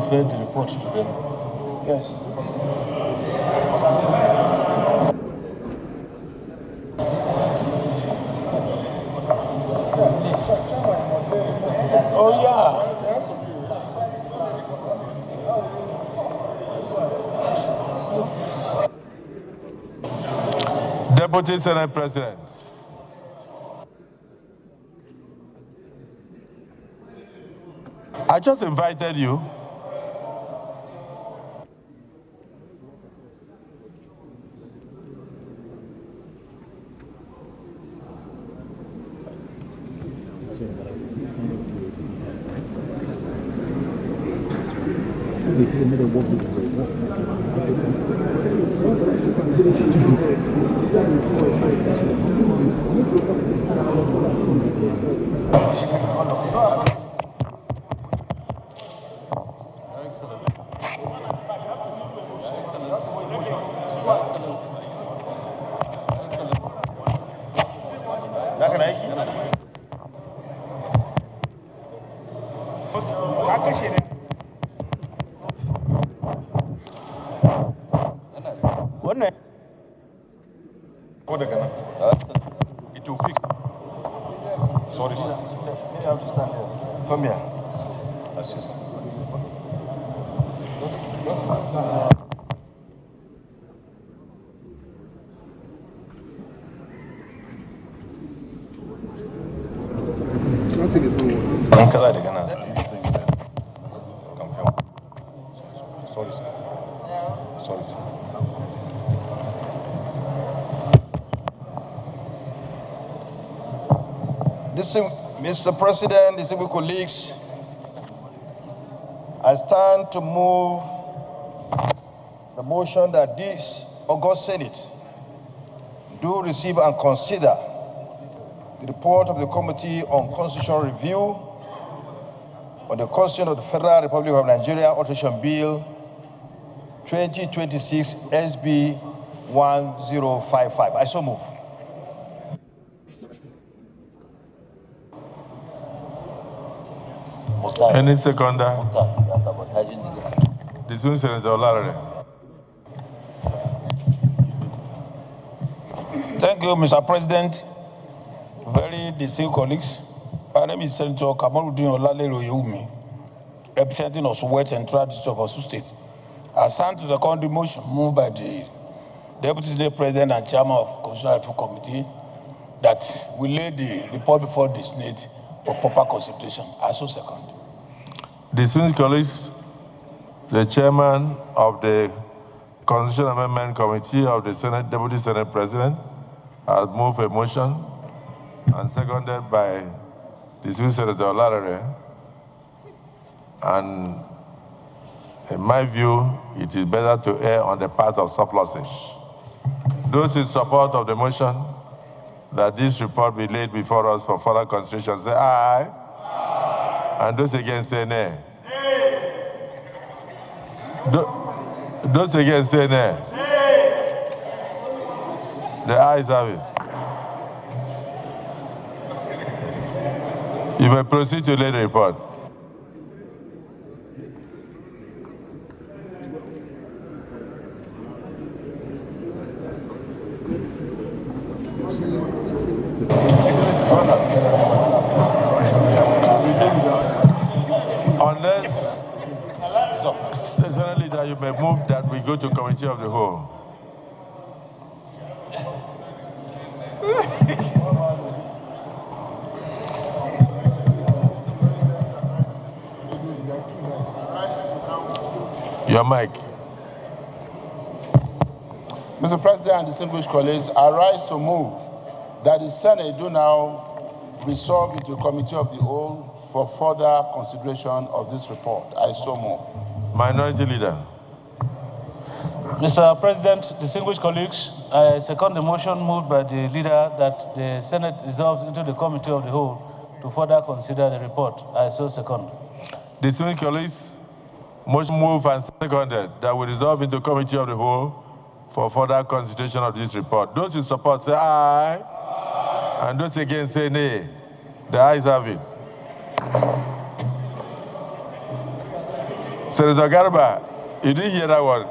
The report to them. Yes. Oh, yeah. Deputy Senate President. I just invited you. It will fix. Sorry, sir. Maybe I have to stand here. Come here. That's just. Sorry, sir. Sorry, sir. Mr. President, distinguished colleagues, I stand to move the motion that this August Senate do receive and consider the report of the Committee on Constitutional Review on the Constitution of the Federal Republic of Nigeria Alteration Bill 2026 SB 1055. I so move. Any seconder? Distinguished Senator Olarare. Thank you, Mr. President. Very distinguished colleagues. My name is Senator Kamaluddin Olalere Oyewumi, representing Osun Central District of Osun State. I stand to second the motion moved by the Deputy Senate President and Chairman of Constitutional Review Committee that we lay the report before the Senate for proper consideration. I so second. Distinguished colleagues, the Chairman of the Constitutional Amendment Committee of the Senate, Deputy Senate President, has moved a motion and seconded by distinguished Senator Olarare. And in my view, it is better to err on the path of surplusage. Those in support of the motion that this report be laid before us for further consideration say aye. Aye. And those against say nay. Those against say nay. The ayes have it. You may proceed to lay the report. Unless, Senate Leader, you may move that we go to Committee of the Whole. Your mic. Mr. President and distinguished colleagues, I rise to move that the Senate do now resolve into Committee of the Whole for further consideration of this report. I so move. Minority Leader. Mr. President, distinguished colleagues, I second the motion moved by the leader that the Senate resolves into the Committee of the Whole to further consider the report. I so second. Distinguished colleagues, motion moved and seconded that we resolve into Committee of the Whole for further consideration of this report. Those in support say aye. Aye. And those against say nay. The ayes have it. Senator Garba, you didn't hear that one.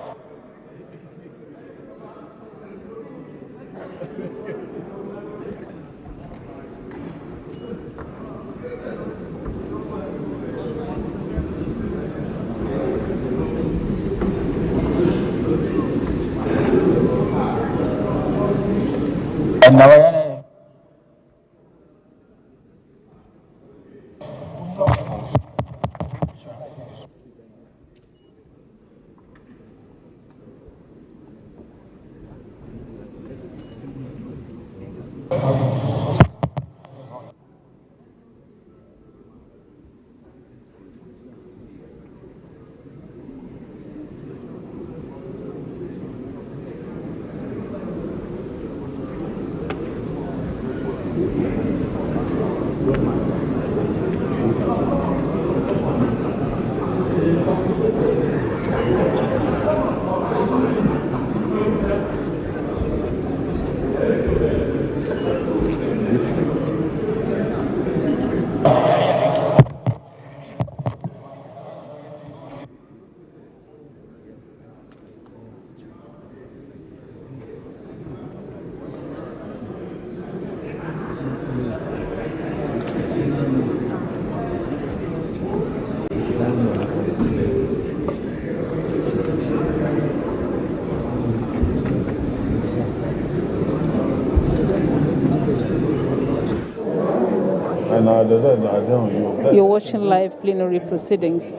You're watching live plenary proceedings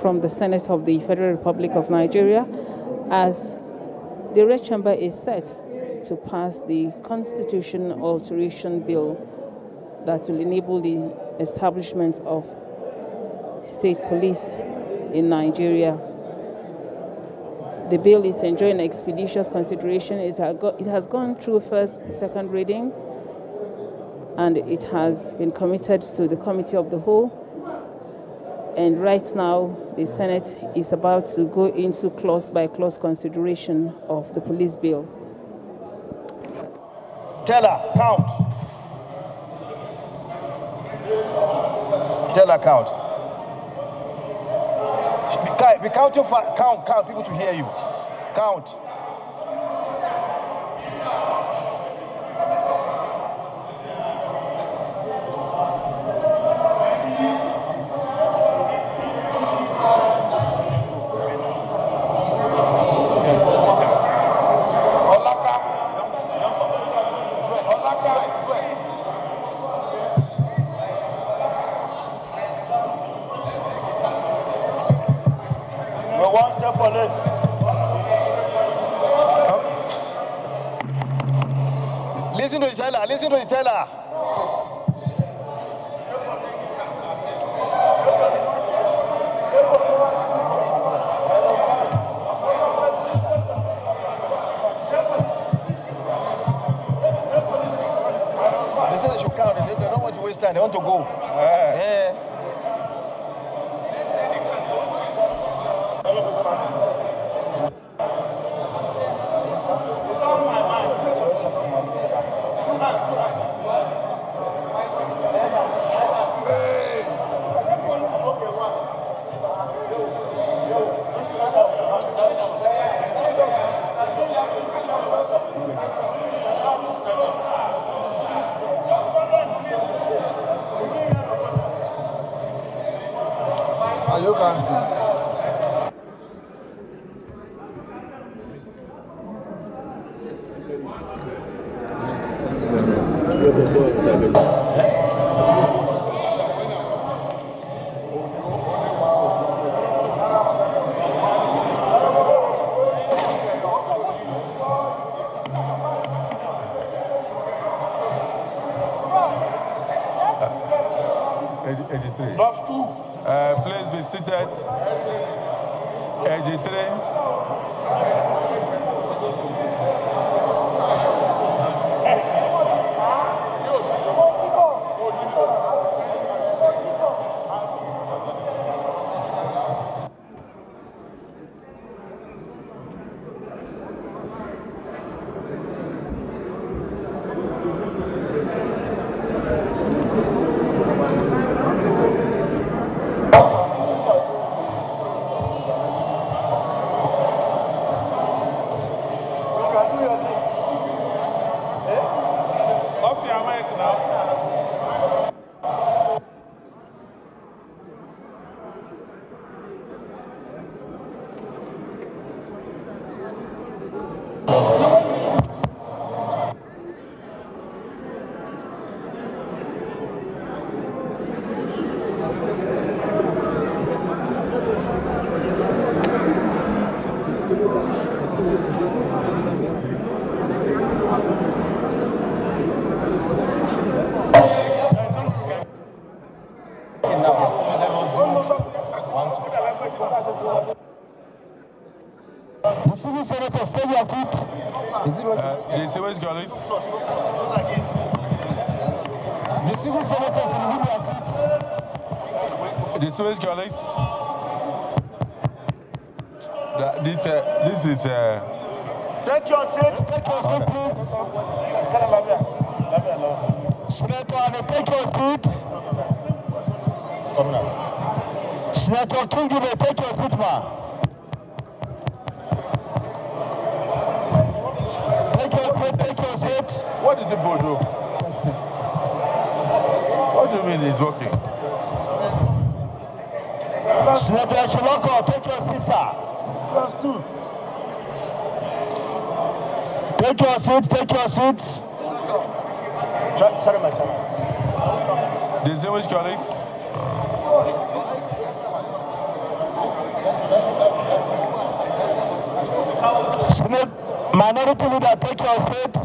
from the Senate of the Federal Republic of Nigeria as the Red Chamber is set to pass the Constitution Alteration Bill that will enable the establishment of state police in Nigeria. The bill is enjoying expeditious consideration. It has gone through first, second reading, and it has been committed to the Committee of the Whole. And right now, the Senate is about to go into clause-by-clause consideration of the police bill. Teller, count. Teller, count. Be counting, count people to hear you. Count. Listen to the teller, listen to the teller. They said they should count, they don't want to waste time, they want to go. Yeah. Are you counting? Please be seated. 83. Distinguished senators, take your seat. Distinguished colleagues. Distinguished senators, resume your seats. Distinguished colleagues. This is. Take your seat, please. Senator, take your seat. Senator Kingibe, take your seat, ma. Take your seat. What did the board do? What do you mean it's working? Senator Shiloko, take your seat, sir. +2. Take your seats, take your seats. Sorry, my son. Distinguished colleagues. Senate Minority Leader, take your seat.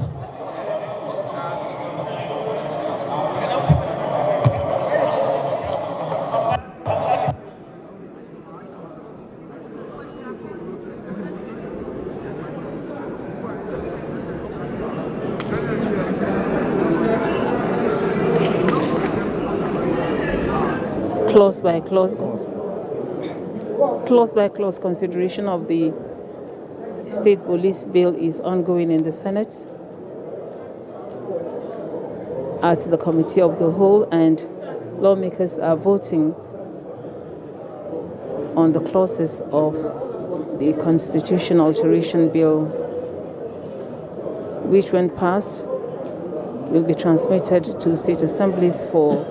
Clause by clause consideration of the state police bill is ongoing in the Senate at the Committee of the Whole, and lawmakers are voting on the clauses of the Constitution Alteration Bill, which, when passed, will be transmitted to state assemblies for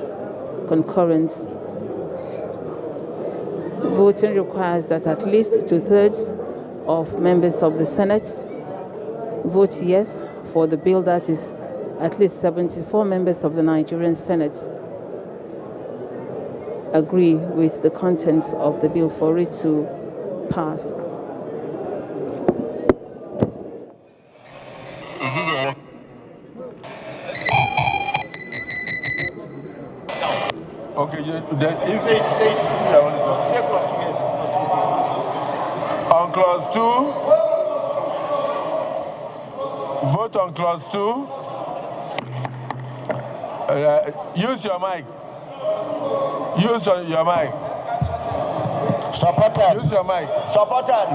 concurrence. Voting requires that at least 2/3 of members of the Senate vote yes for the bill, that is, at least 74 members of the Nigerian Senate agree with the contents of the bill for it to pass. Okay, if say on clause 2, vote on clause 2. Use your mic. Use your mic. Supported. Use your mic. Supported.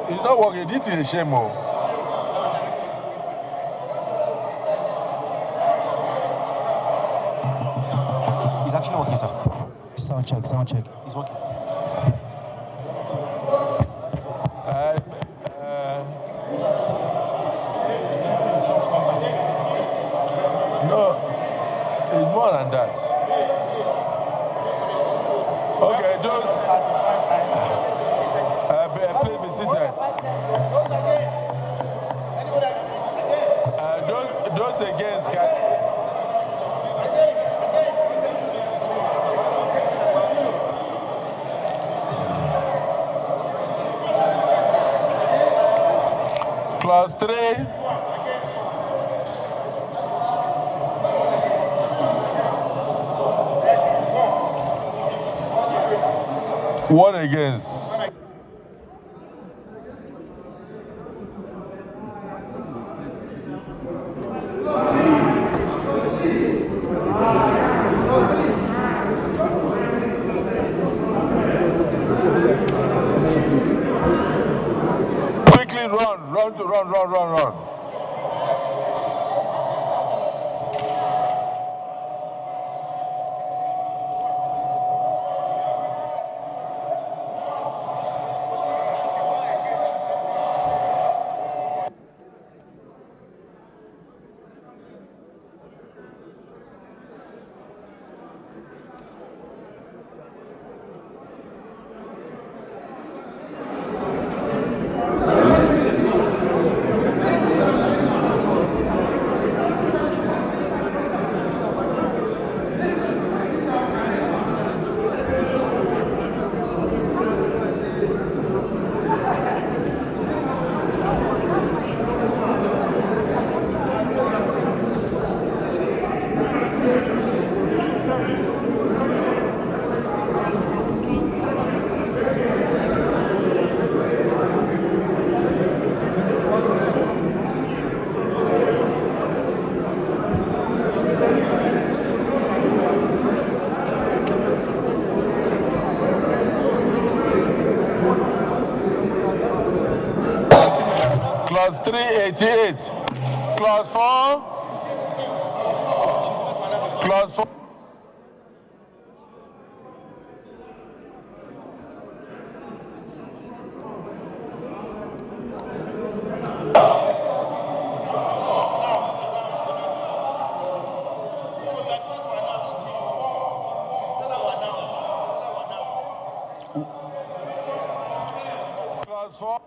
It's not working. This is a shame. It's actually working, sir. Sound check, sound check. It's working. No, it's more than that. Okay, please be seated. Those against can. Clause 3. One against. Quickly run. 388. Clause 4. Clause 4. Clause 4.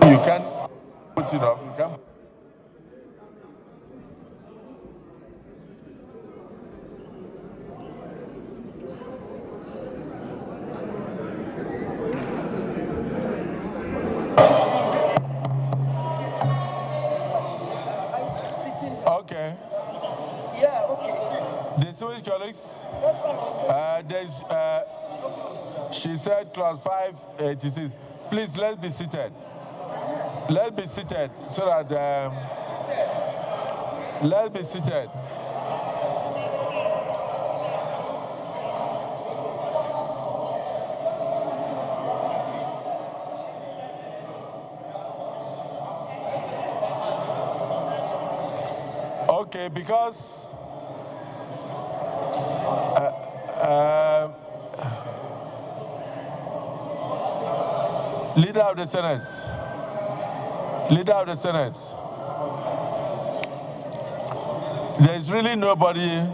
You can't put it up. You can't. Okay. Yeah, okay. Distinguished colleagues, she said clause 586. Please, let's be seated. Let's be seated so that let's be seated. Okay, because Leader of the Senate. Leader of the Senate. There is really nobody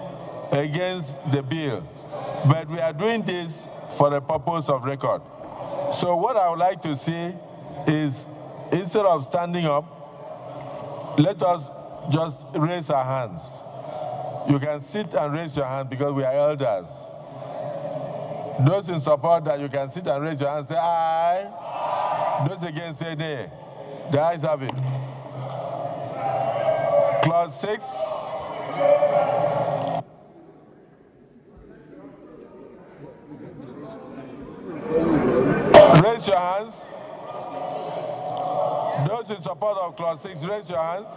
against the bill, but we are doing this for the purpose of record. So what I would like to see is, instead of standing up, let us just raise our hands. You can sit and raise your hand because we are elders. Those in support that you can sit and raise your hand, say aye. Those against say nay. The ayes have it. Clause 6. Raise your hands. Those in support of Clause 6, raise your hands.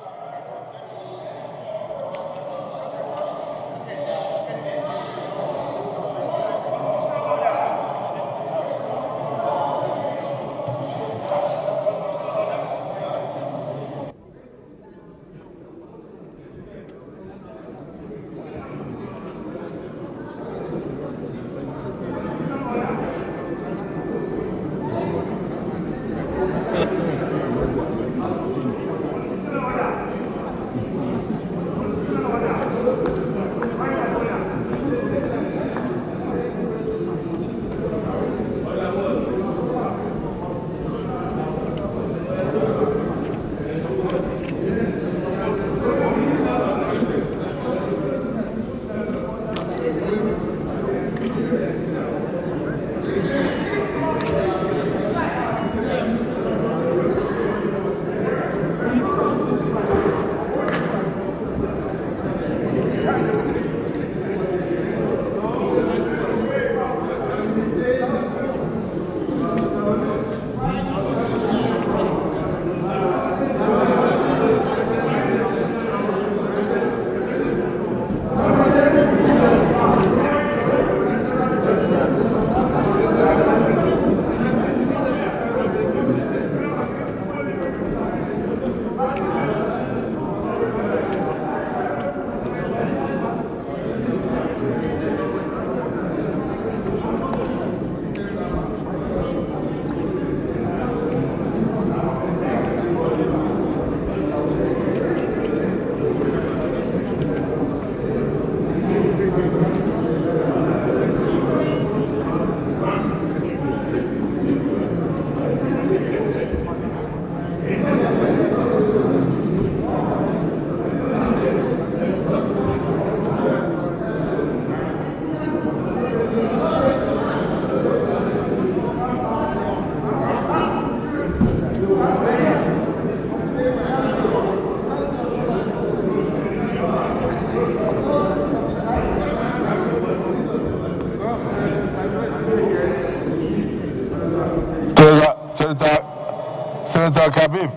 Senator Kabib,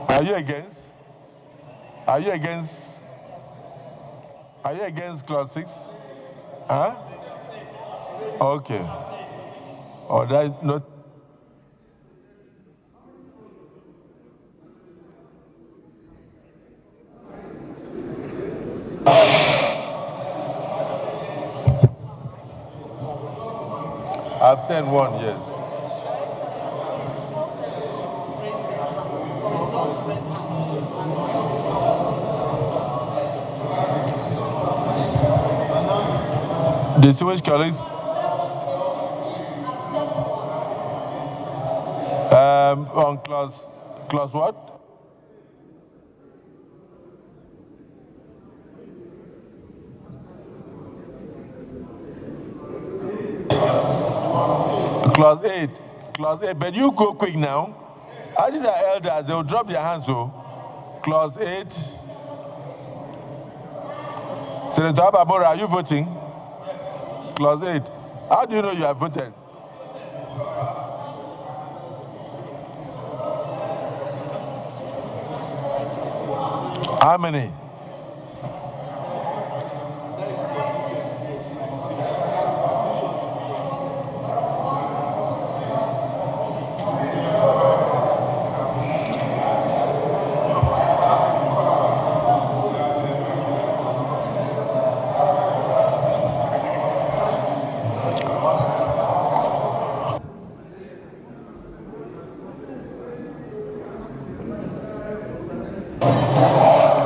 are you against? Are you against? Are you against Clause 6? Huh? Okay. Or that not. Abstain 1, yes. Distinguished colleagues, on clause what? Clause 8. Clause 8. But you go quick now. All these are elders. They will drop their hands. So, Clause 8. Senator Abamora, are you voting? Clause 8. How do you know you have voted? How many?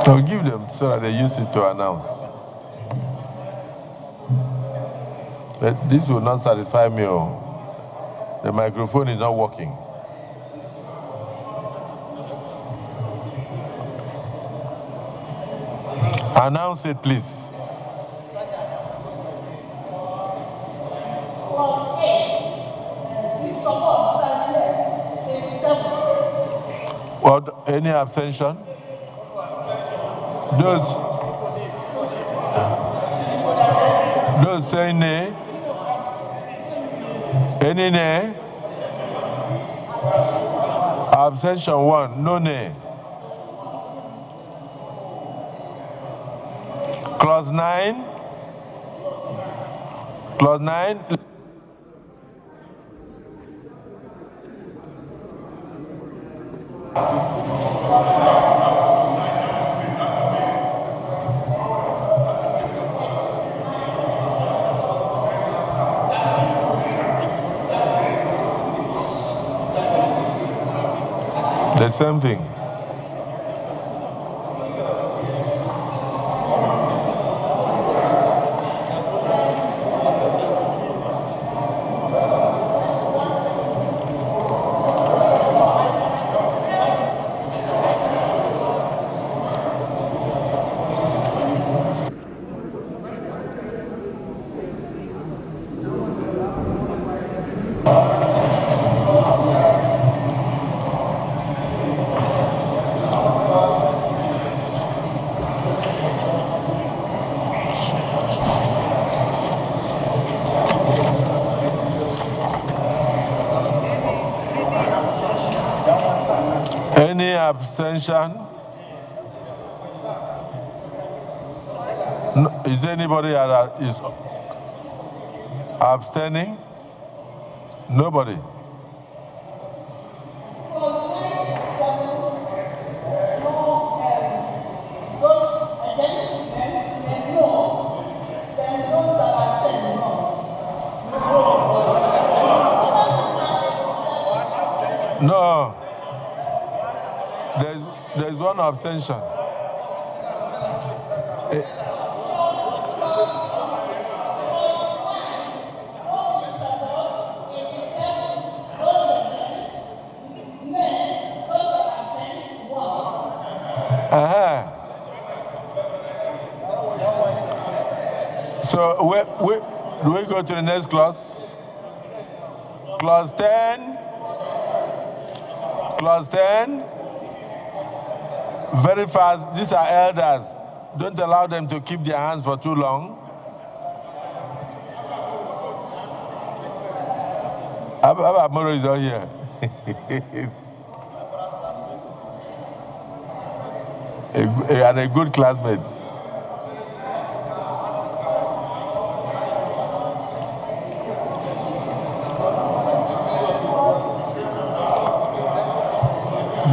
So give them so that they use it to announce. But this will not satisfy me. Oh. The microphone is not working. Announce it, please. What, any abstention? Those saying nay? Any nay? Abstention 1, no nay. Clause 9. Clause 9. The same thing. Any abstention? No, is anybody that is abstaining? Nobody. No. There's one abstention. So do we go to the next clause? Clause 10. Clause 10. Very fast. These are elders. Don't allow them to keep their hands for too long. Abba Moro is not here. And a good classmate.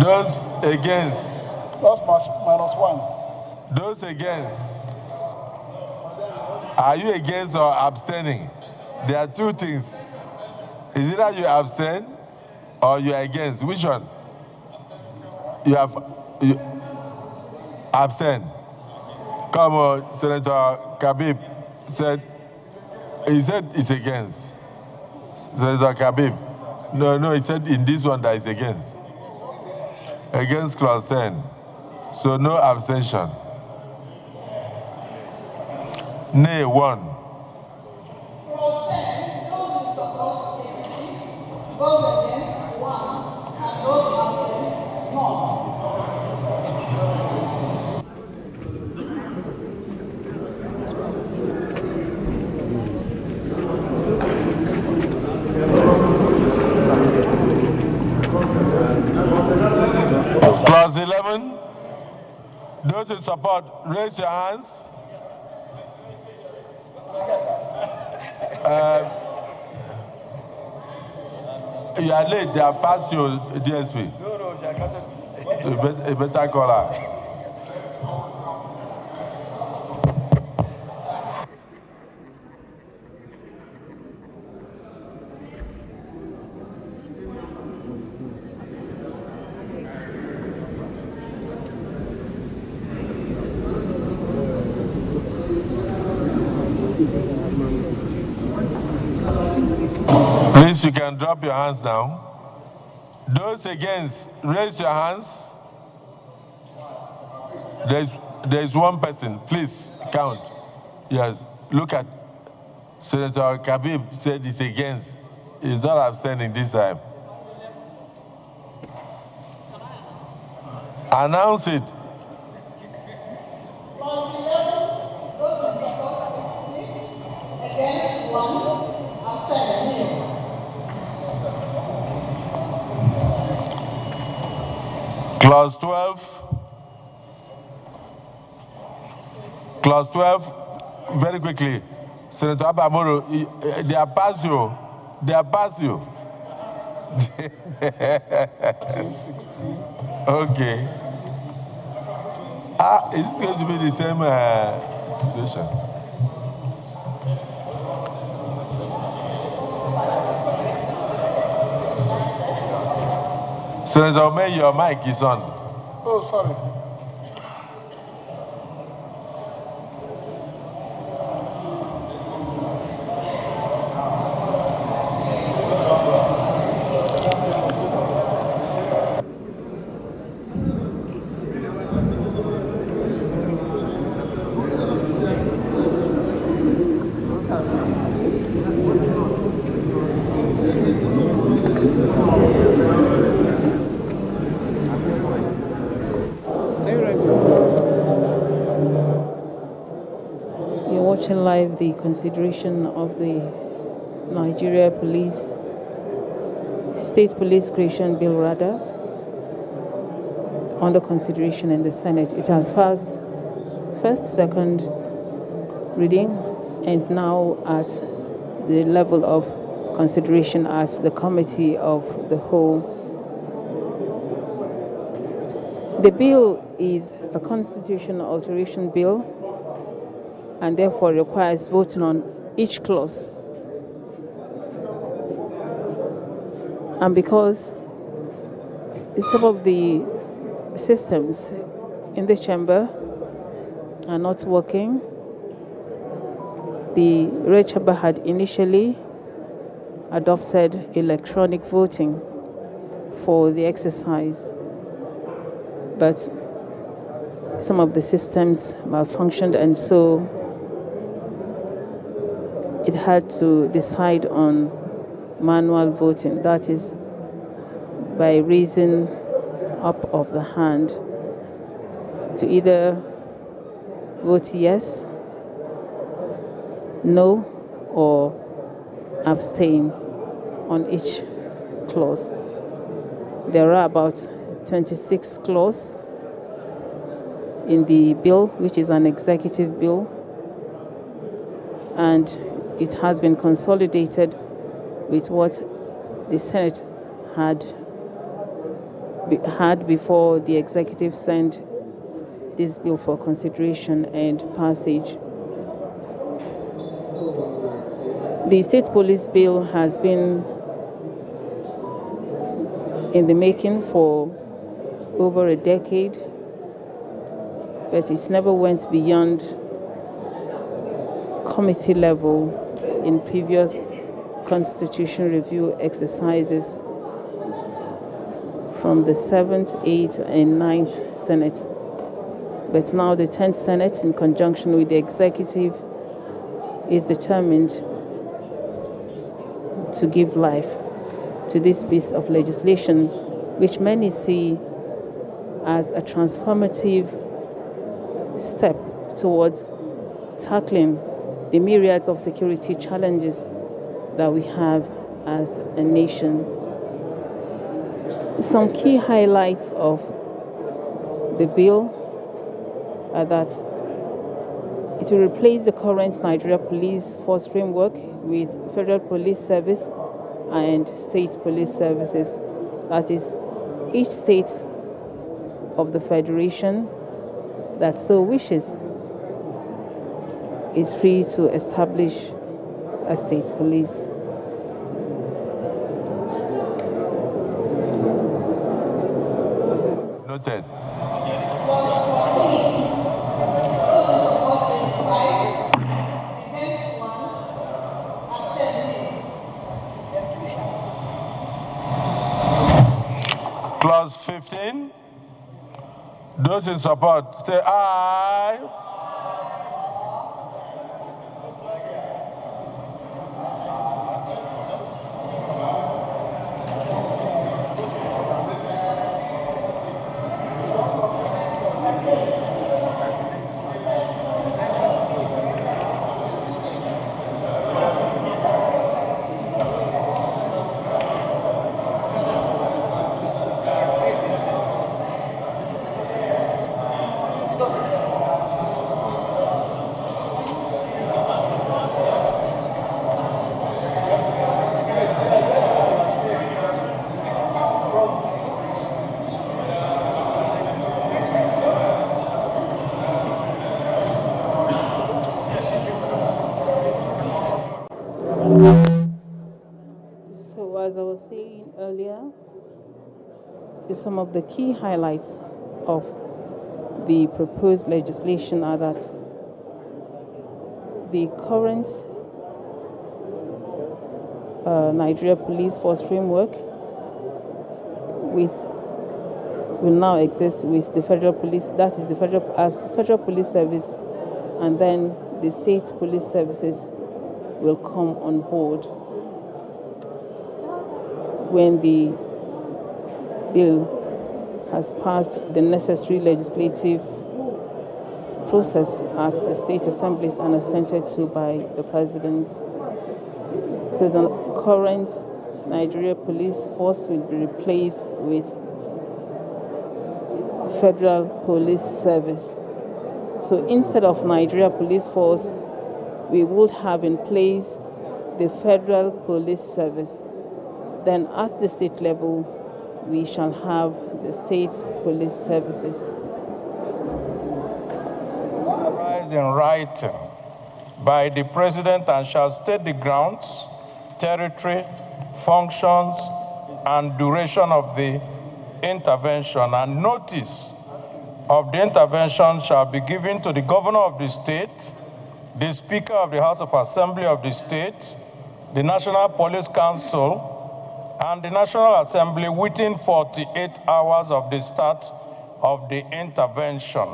Those against. That's -1. Those against. Are you against or abstaining? There are two things. Is either you abstain or you are against. Which one? You abstain. Come on, Senator Kabib said, he said it's against. Senator Kabib. No, he said in this one that is against. Against clause 10. So no abstention. Nay 1. Clause 11. Those in support, raise your hands. You are late, they have passed your DSP. You better call her. Please, you can drop your hands now. Those against, raise your hands. There's one person. Please count. Yes, look at Senator Kabib said he's against. He's not abstaining this time. Announce it. Clause 12. Clause 12. Very quickly. Senator Abamoro, they are past you. They are past you. Okay. It's going to be the same situation. Senator May, your mic is on. Oh, sorry. Watching live the consideration of the Nigeria State Police Creation Bill rather under consideration in the Senate. It has passed first, second reading and now at the level of consideration as the Committee of the Whole. The bill is a constitutional alteration bill and therefore requires voting on each clause. And because some of the systems in the chamber are not working, the Red Chamber had initially adopted electronic voting for the exercise, but some of the systems malfunctioned, and so it had to decide on manual voting, that is by raising up of the hand to either vote yes, no, or abstain on each clause. There are about 26 clauses in the bill, which is an executive bill, and it has been consolidated with what the Senate had before the executive sent this bill for consideration and passage. The State Police Bill has been in the making for over a decade, but it never went beyond committee level in previous constitution review exercises from the 7th, 8th, and 9th Senate. But now the 10th Senate, in conjunction with the executive, is determined to give life to this piece of legislation, which many see as a transformative step towards tackling the myriads of security challenges that we have as a nation. Some key highlights of the bill are that it will replace the current Nigeria Police Force framework with Federal Police Service and State Police Services. That is, each state of the Federation that so wishes is free to establish a state police. Noted. Clause 15. Those in support, say aye. So, as I was saying earlier, some of the key highlights of the proposed legislation are that the current Nigeria Police Force framework will now exist with the federal police, that is the federal police service, and then the state police services will come on board when the bill has passed the necessary legislative process at the state assemblies and assented to by the president. So the current Nigeria Police Force will be replaced with Federal Police Service. So instead of Nigeria Police Force, we would have in place the Federal Police Service. Then at the state level, we shall have the state police services. In writing by the president and shall state the grounds, territory, functions, and duration of the intervention, and notice of the intervention shall be given to the governor of the state, the Speaker of the House of Assembly of the state, the National Police Council, and the National Assembly within 48 hours of the start of the intervention.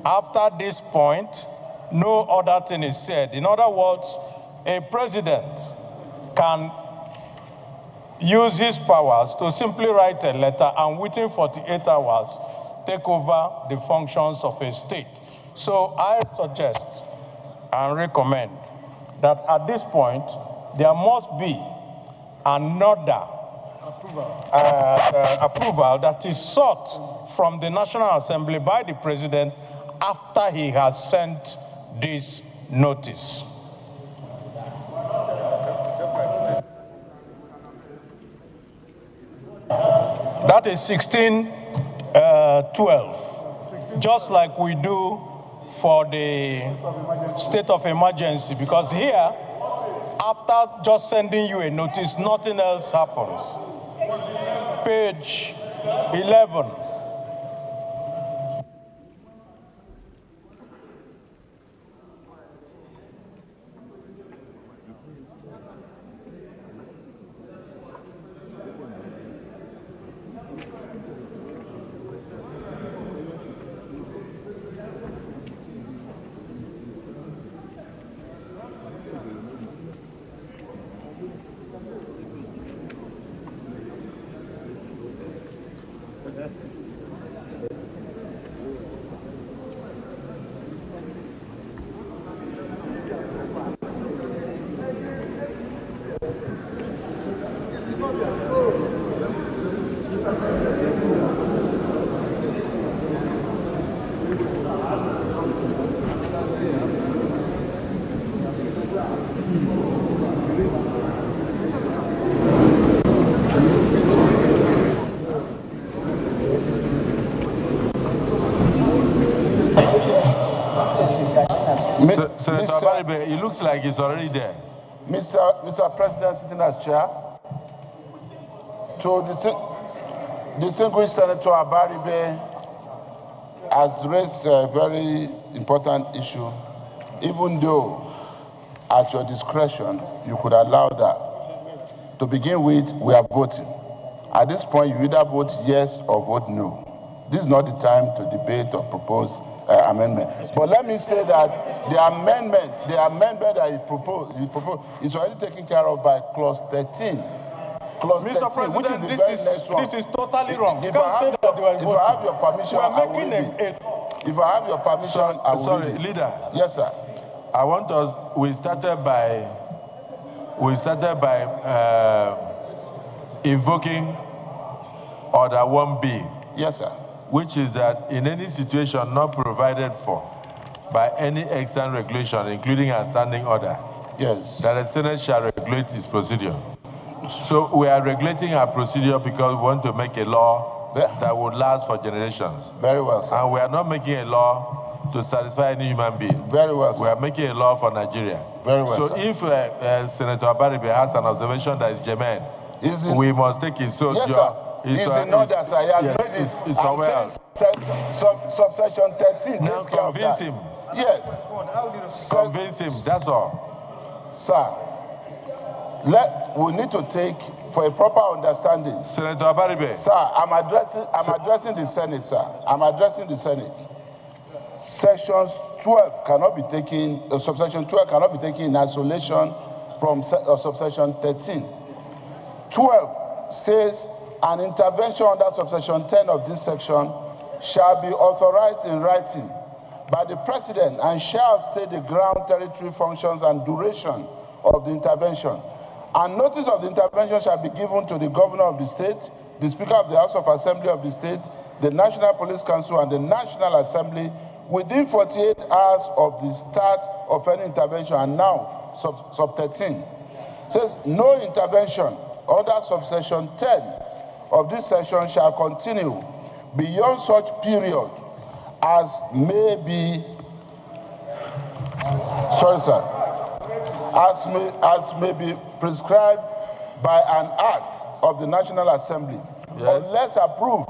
After this point, no other thing is said. In other words, a president can use his powers to simply write a letter and within 48 hours take over the functions of a state. So I suggest and recommend that at this point, there must be another approval that is sought from the National Assembly by the President after he has sent this notice. That is 1612, just like we do for the state of emergency, because here, after just sending you a notice, nothing else happens. Page 11. Senator Abaribe, it looks like it's already there. Mr. President, sitting as chair, to distinguished Senator Abaribe has raised a very important issue, even though at your discretion you could allow that. To begin with, we are voting. At this point, you either vote yes or vote no. This is not the time to debate or propose amendment. But let me say that the amendment that he proposed is already taken care of by clause 13 clause Mr. 13, which President, is the very next one. this is totally wrong. You If can't I say have- that they were if voting. I have your permission, We are I will making read it. If I have your permission, I will Sorry, read it. leader. Yes, sir. I want us. We started by invoking Order 1B. Yes, sir. Which is that in any situation not provided for by any extant regulation, including a standing order, yes, that the Senate shall regulate its procedure. So we are regulating our procedure because we want to make a law that would last for generations. Very well, sir. And we are not making a law to satisfy any human being. Very well, sir. We are making a law for Nigeria. Very well, So sir. if Senator Abaribe has an observation that is germane, we must take it. So Yes, you sir. are- He's in order, sir. He has yes, made it. it's I'm somewhere saying else. subsection 13. Now takes care of convince that. him. Yes. Convince him, that's all. Sir, we need to take, for a proper understanding. Senator Abaribe. Sir, I'm addressing the Senate, sir. I'm addressing the Senate. Sections 12 cannot be taken, subsection 12 cannot be taken in isolation from subsection 13. 12 says an intervention under subsection 10 of this section shall be authorized in writing by the President and shall state the ground, territory, functions, and duration of the intervention. And notice of the intervention shall be given to the Governor of the State, the Speaker of the House of Assembly of the State, the National Police Council, and the National Assembly within 48 hours of the start of any intervention. And now, sub 13 says no intervention under subsection 10 of this section shall continue beyond such period as may be, as may be prescribed by an act of the National Assembly, unless approved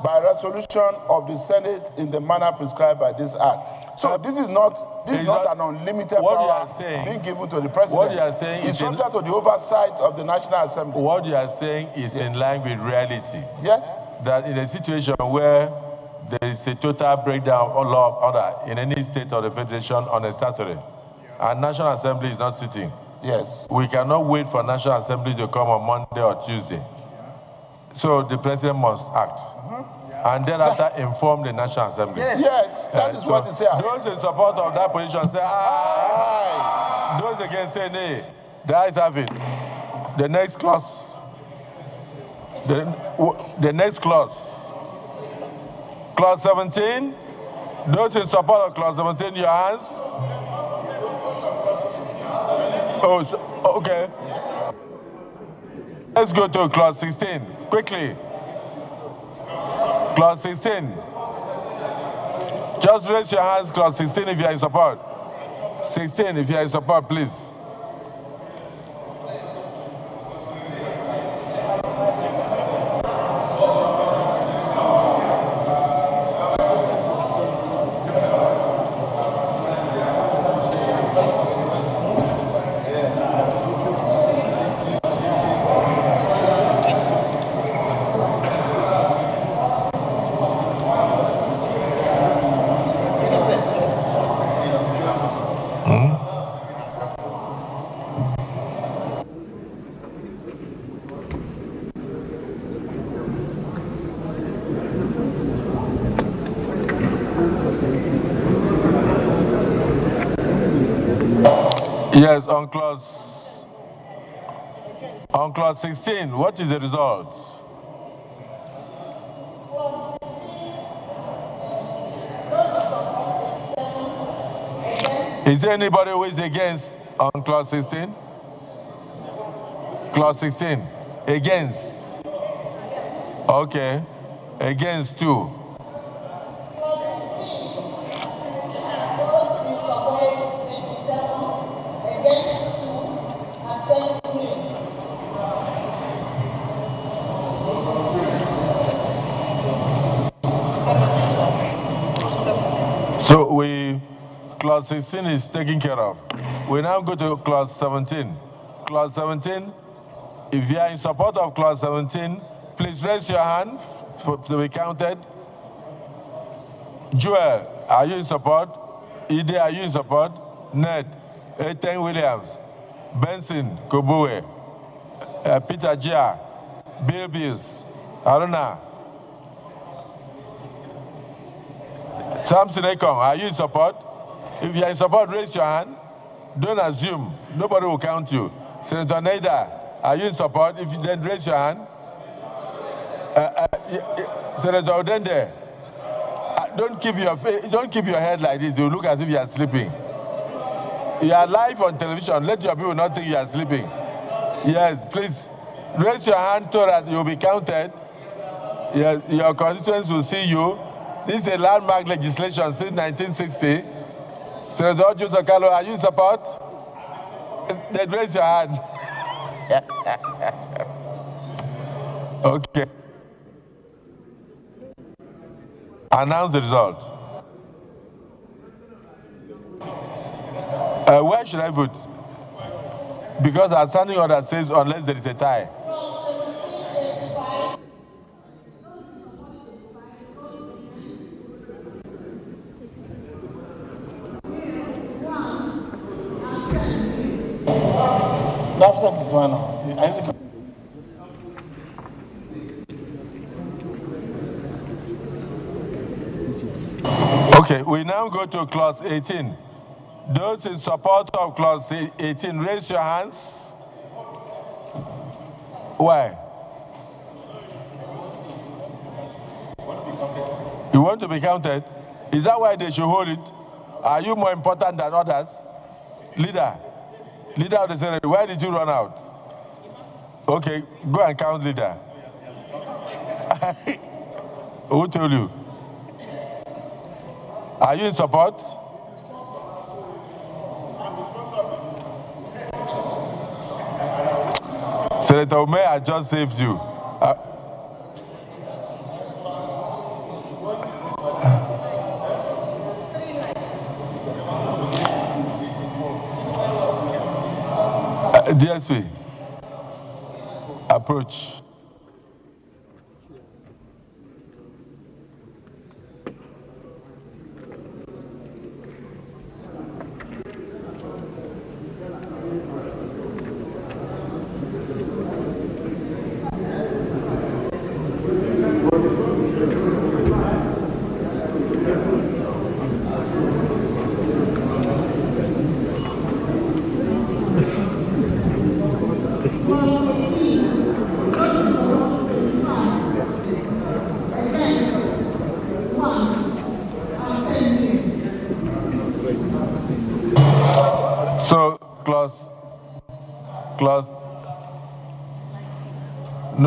by resolution of the Senate in the manner prescribed by this act. So this is not an unlimited power being given to the President. What you are saying is is subject to the oversight of the National Assembly. What you are saying is in line with reality. Yes. That in a situation where there is a total breakdown of law of order in any state of the Federation on a Saturday, and National Assembly is not sitting. Yes. We cannot wait for National Assembly to come on Monday or Tuesday. So the President must act. And thereafter inform the National Assembly. Yes, that is what he said. Those in support of that position say aye. Those against say nay. The ayes have it. The next clause. The next clause. Clause 17. Those in support of clause 17, your hands. Oh, okay. Let's go to clause 16. Quickly. Clause 16. Just raise your hands, clause 16, if you are in support. 16, if you are in support, please. Yes, on clause 16, what is the result? Is there anybody who is against on clause 16? Clause 16, against? Okay, against 2. So clause 16 is taken care of. We now go to clause 17. Clause 17, if you are in support of clause 17, please raise your hand to be counted. Joel, are you in support? Ide, are you in support? Ned, Eten Williams, Benson Kobuwe, Peter Jia, Bill Bills. Aruna. Samson Ekong, are you in support? If you are in support, raise your hand. Don't assume. Nobody will count you. Senator Neda, are you in support? If you then raise your hand. Senator Odende, don't keep your head like this. You look as if you are sleeping. You are live on television. Let your people not think you are sleeping. Yes, please raise your hand so that you'll be counted. Yes, your constituents will see you. This is a landmark legislation since 1960. Senator Joseph Carlo, are you in support? Then raise your hand. Okay. Announce the result. Where should I vote? Because our standing order says unless there is a tie. The absent is one. Okay, we now go to clause 18. Those in support of clause 18, raise your hands. Why? You want to be counted? Is that why they should hold it? Are you more important than others? Leader of the Senate, why did you run out? Okay, go and count, leader. Who told you? Are you in support? Senator Ume, I just saved you. DSP, approach. So,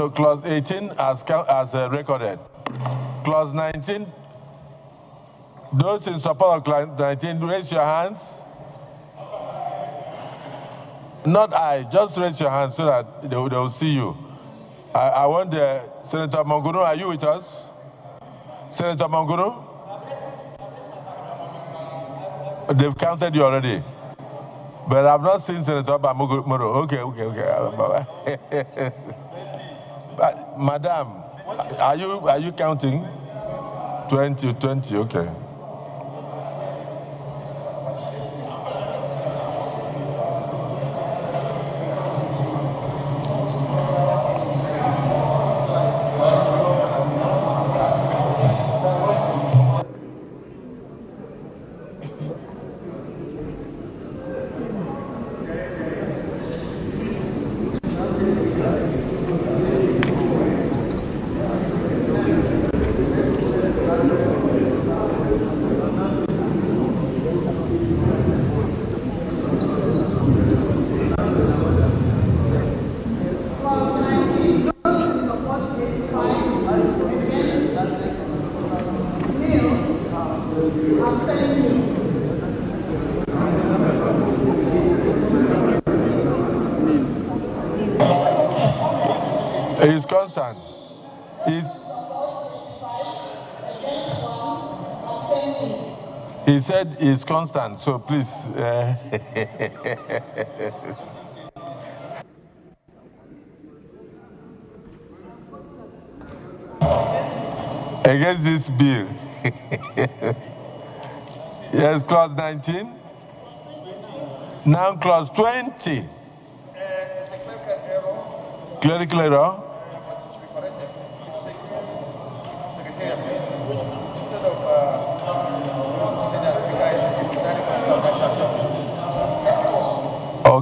clause 18 as recorded. Clause 19, those in support of clause 19, raise your hands. Not I, just raise your hands so that they will see you. I want Senator Mongunu, are you with us? Senator Mongunu? They've counted you already. But I've not seen Senator Bamuguru. Okay. But, Madam, are you counting? 20, okay. He's constant. He said he's constant, so please. Against this bill. Yes, clause 19. Now clause 20. Clerical error.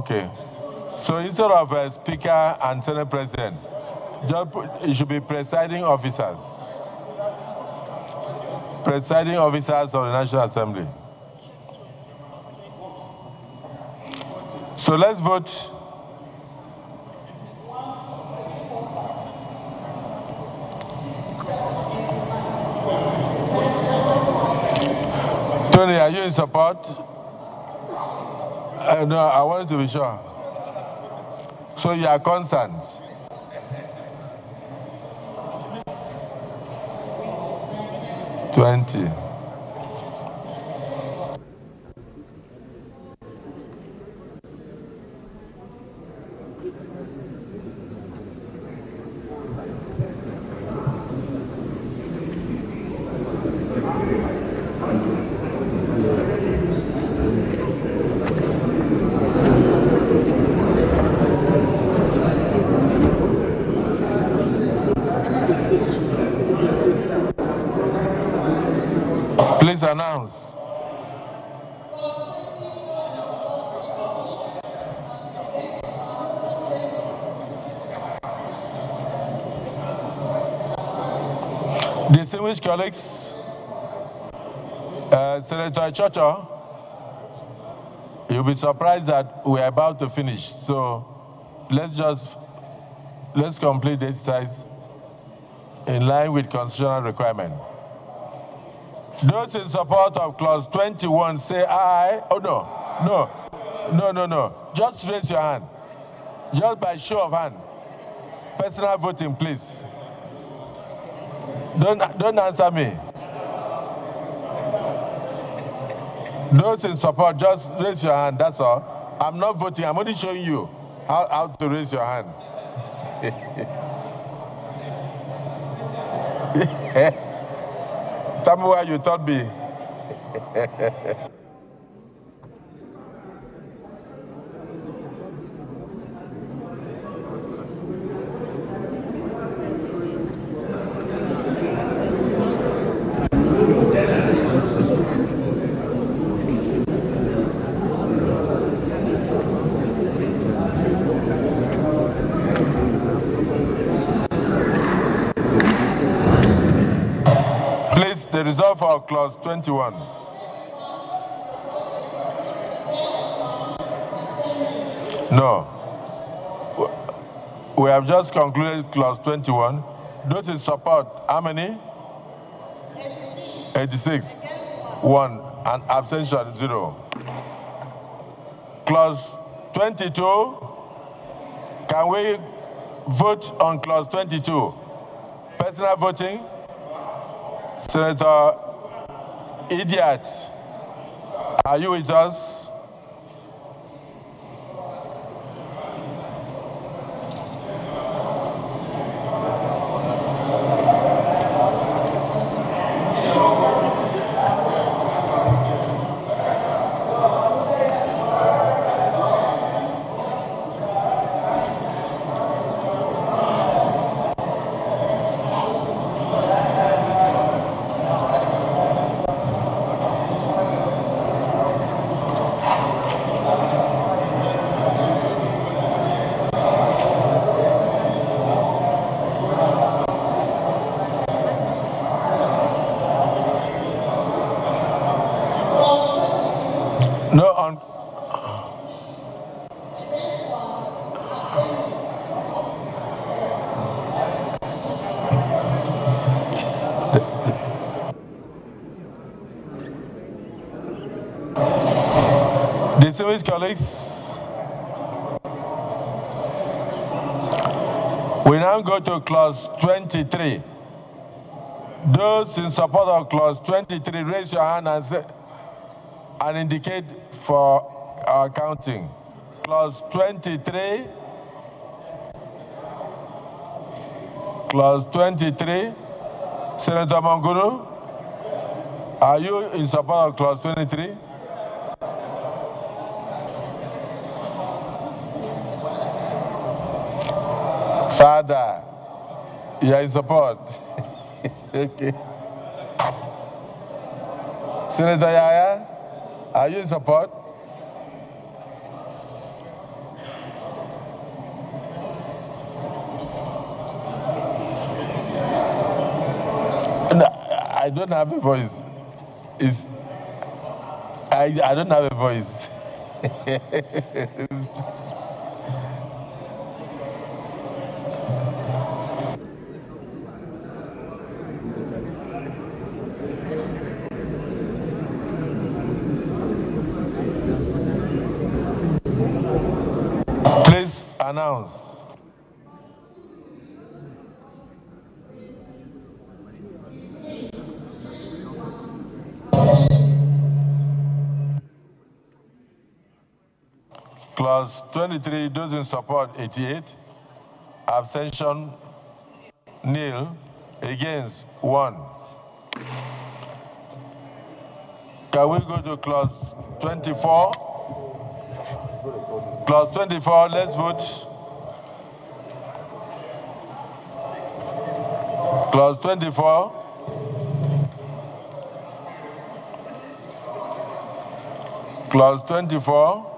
Okay. So instead of Speaker and Senate President, it should be presiding officers. Presiding officers of the National Assembly. So let's vote. Tony, are you in support? No, I wanted to be sure. So you are concerned. Twenty. Please announce. Distinguished colleagues, Senator Chocho, you'll be surprised that we're about to finish. So let's complete the exercise in line with constitutional requirement. Those in support of clause 21 say aye. Oh, no. Just raise your hand. Just by show of hand. Personal voting, please. Don't answer me. Those in support, just raise your hand, that's all. I'm not voting, I'm only showing you how to raise your hand. Tell me why you thought me. The result for clause 21. No. We have just concluded clause 21. Those in support, how many? 86. 1. And abstention, 0. Clause 22. Can we vote on clause 22? Personal voting? Senator Idiot, are you with us? No, on distinguished colleagues, we now go to clause 23. Those in support of clause 23, raise your hand and indicate for our counting. Clause 23. Clause 23. Senator Mongunu, are you in support of clause 23? Father, you are in support. Okay. Senator Yaya, are you in support? No, I don't have a voice. I don't have a voice. Please announce. Clause 23, those in support 88, abstention nil, against 1. Can we go to clause 24? Clause 24, let's vote. Clause 24. Clause 24.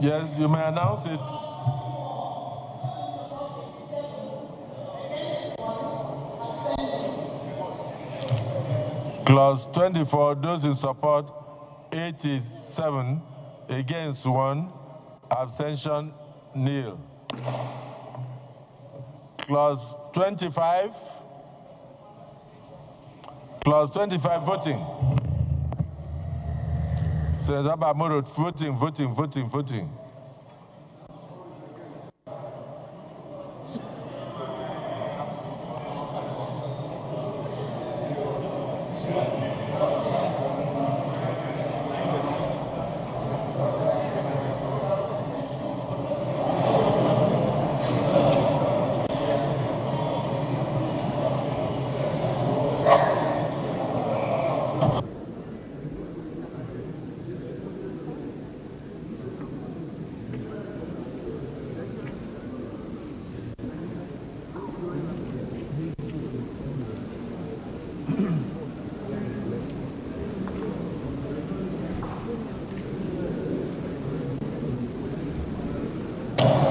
Yes, you may announce it. Clause 24, those in support 87, against 1, abstention nil. Clause 25. Clause 25, voting. Senator Bamoro, voting.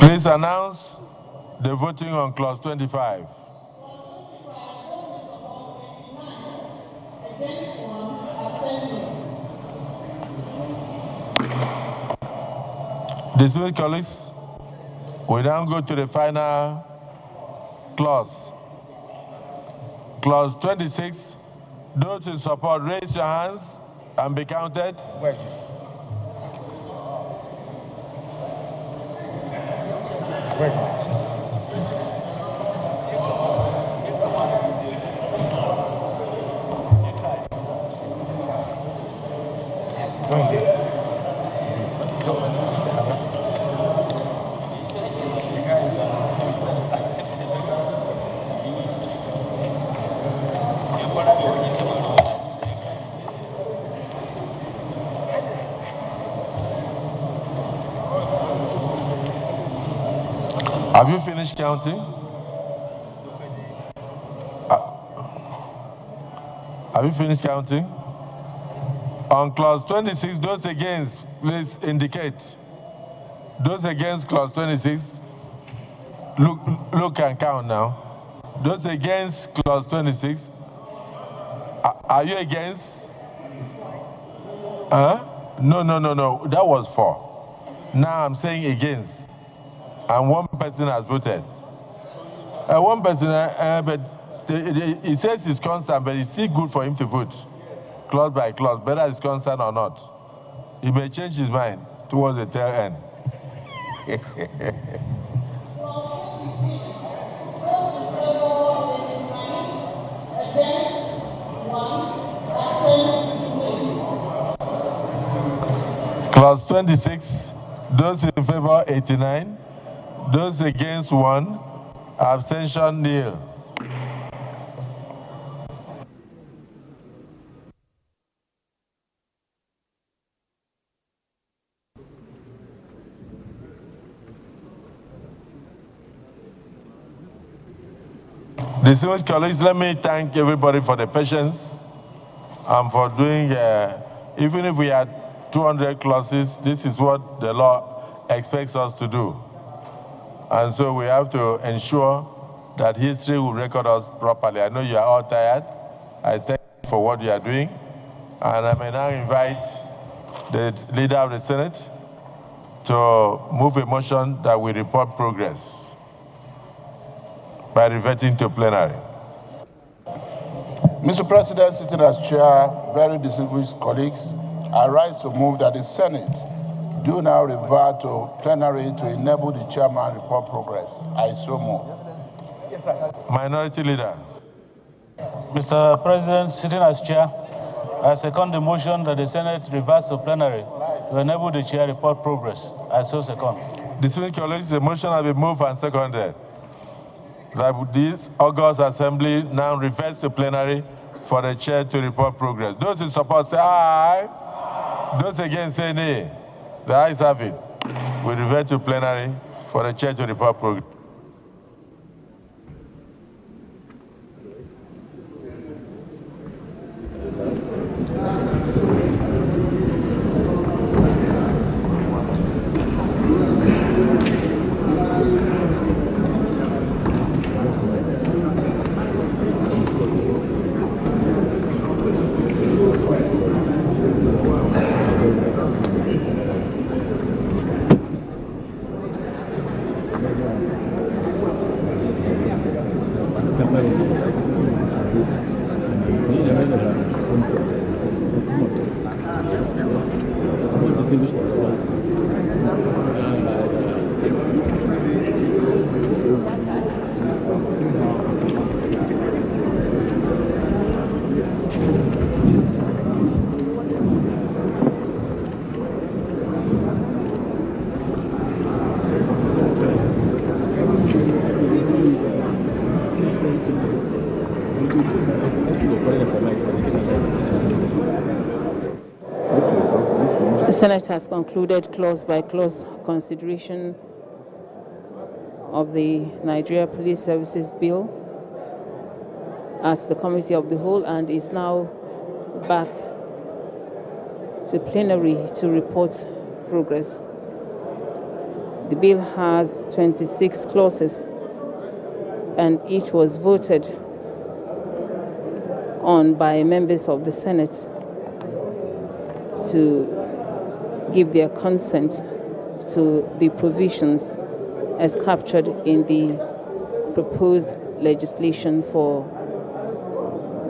Please announce the voting on clause 25. Distinguished colleagues, we now go to the final clause. Clause 26. Those in support, raise your hands and be counted. Have you finished counting? Have you finished counting? On clause 26, those against, please indicate. Those against clause 26, look and count now. Those against clause 26, are you against? No, that was for. Now I'm saying against. And one person has voted. One person, but he says it's constant, but it's still good for him to vote, clause by clause, whether it's constant or not. He may change his mind towards the tail end. Clause 26, those in favor 89, those against 1, abstention nil. Distinguished colleagues, let me thank everybody for the patience and for doing, even if we had 200 clauses, this is what the law expects us to do. And so we have to ensure that history will record us properly. I know you are all tired. I thank you for what you are doing. And I may now invite the leader of the Senate to move a motion that we report progress by reverting to plenary. Mr. President, sitting as chair, very distinguished colleagues, I rise to move that the Senate do now revert to plenary to enable the chairman report progress. I so move. Yes, sir. Minority Leader. Mr. President, sitting as chair, I second the motion that the Senate reverts to plenary to enable the chair report progress. I so second. Distinguished colleagues, the motion has been moved and seconded that this August Assembly now reverts to plenary for the chair to report progress. Those in support say aye. Those against say nay. The ayes have it. We revert to plenary for the chair to report progress. The Senate has concluded clause-by-clause consideration of the Nigeria Police Services Bill at the Committee of the Whole and is now back to plenary to report progress. The bill has 26 clauses and each was voted on by members of the Senate to give their consent to the provisions as captured in the proposed legislation for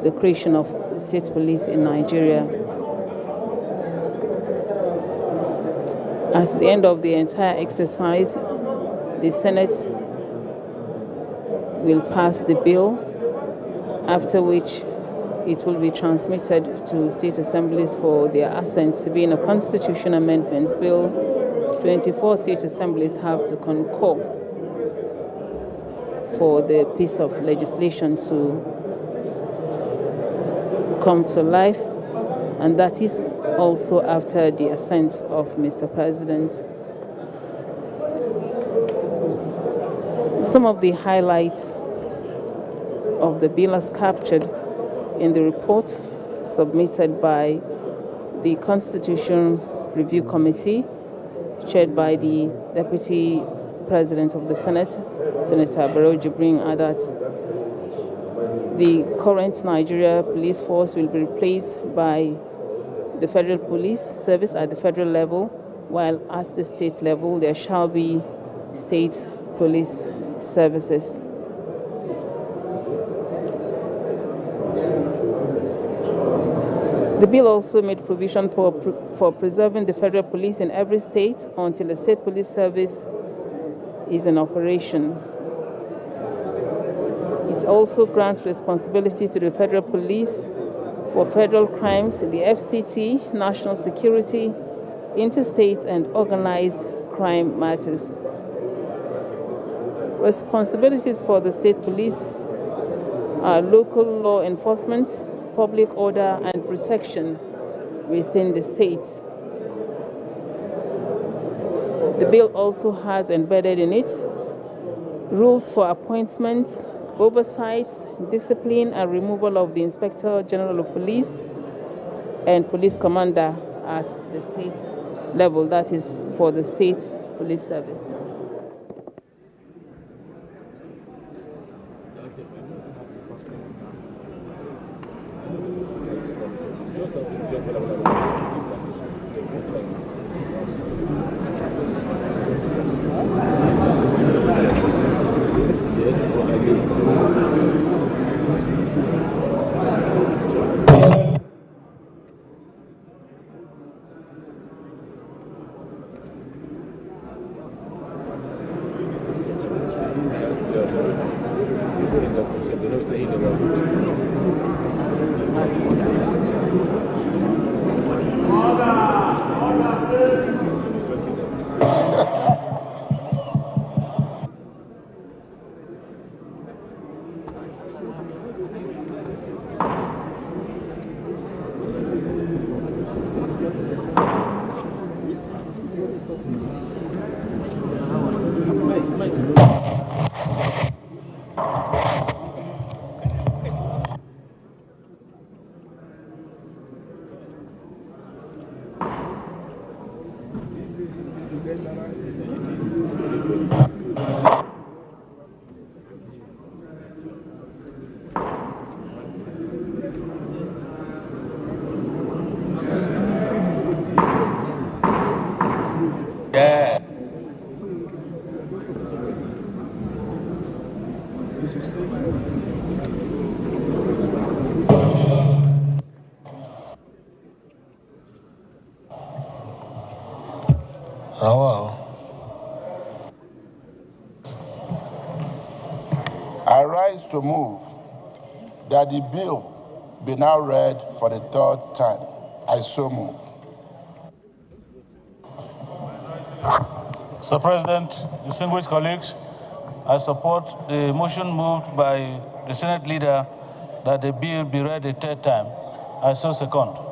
the creation of state police in Nigeria. At the end of the entire exercise, the Senate will pass the bill, after which it will be transmitted to state assemblies for their assent. Being a constitution amendment bill, 24 state assemblies have to concur for the piece of legislation to come to life, and that is also after the assent of Mr. President. Some of the highlights of the bill as captured in the report submitted by the Constitution Review Committee, chaired by the Deputy President of the Senate, Senator Barrow Jibrin, are that the current Nigeria police force will be replaced by the Federal Police Service at the federal level, while at the state level there shall be state police services. The bill also made provision for preserving the federal police in every state until the state police service is in operation. It also grants responsibility to the federal police for federal crimes, the FCT, national security, interstate and organized crime matters. Responsibilities for the state police are local law enforcement, public order and protection within the state. The bill also has embedded in it rules for appointments, oversight, discipline, and removal of the Inspector General of Police and Police Commander at the state level, that is for the State Police Service. I rise to move that the bill be now read for the third time. I so move. Mr. President, distinguished colleagues, I support the motion moved by the Senate leader that the bill be read a third time. I so second.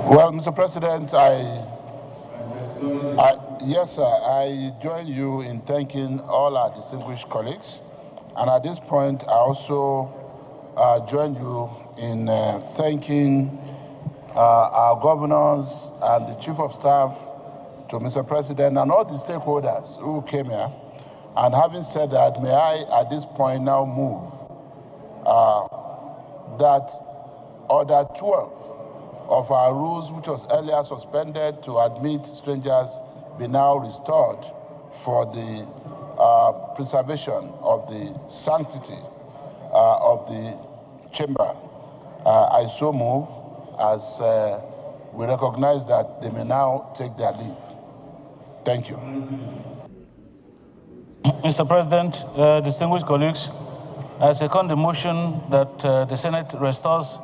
Well, Mr. President, yes, sir, I join you in thanking all our distinguished colleagues. And at this point, I also join you in thanking our governors and the Chief of Staff to Mr. President and all the stakeholders who came here. And having said that, may I at this point now move that Order 12 of our rules, which was earlier suspended to admit strangers, be now restored for the preservation of the sanctity of the chamber. I so move as we recognize that they may now take their leave. Thank you. Mr. President, distinguished colleagues, I second the motion that the Senate restores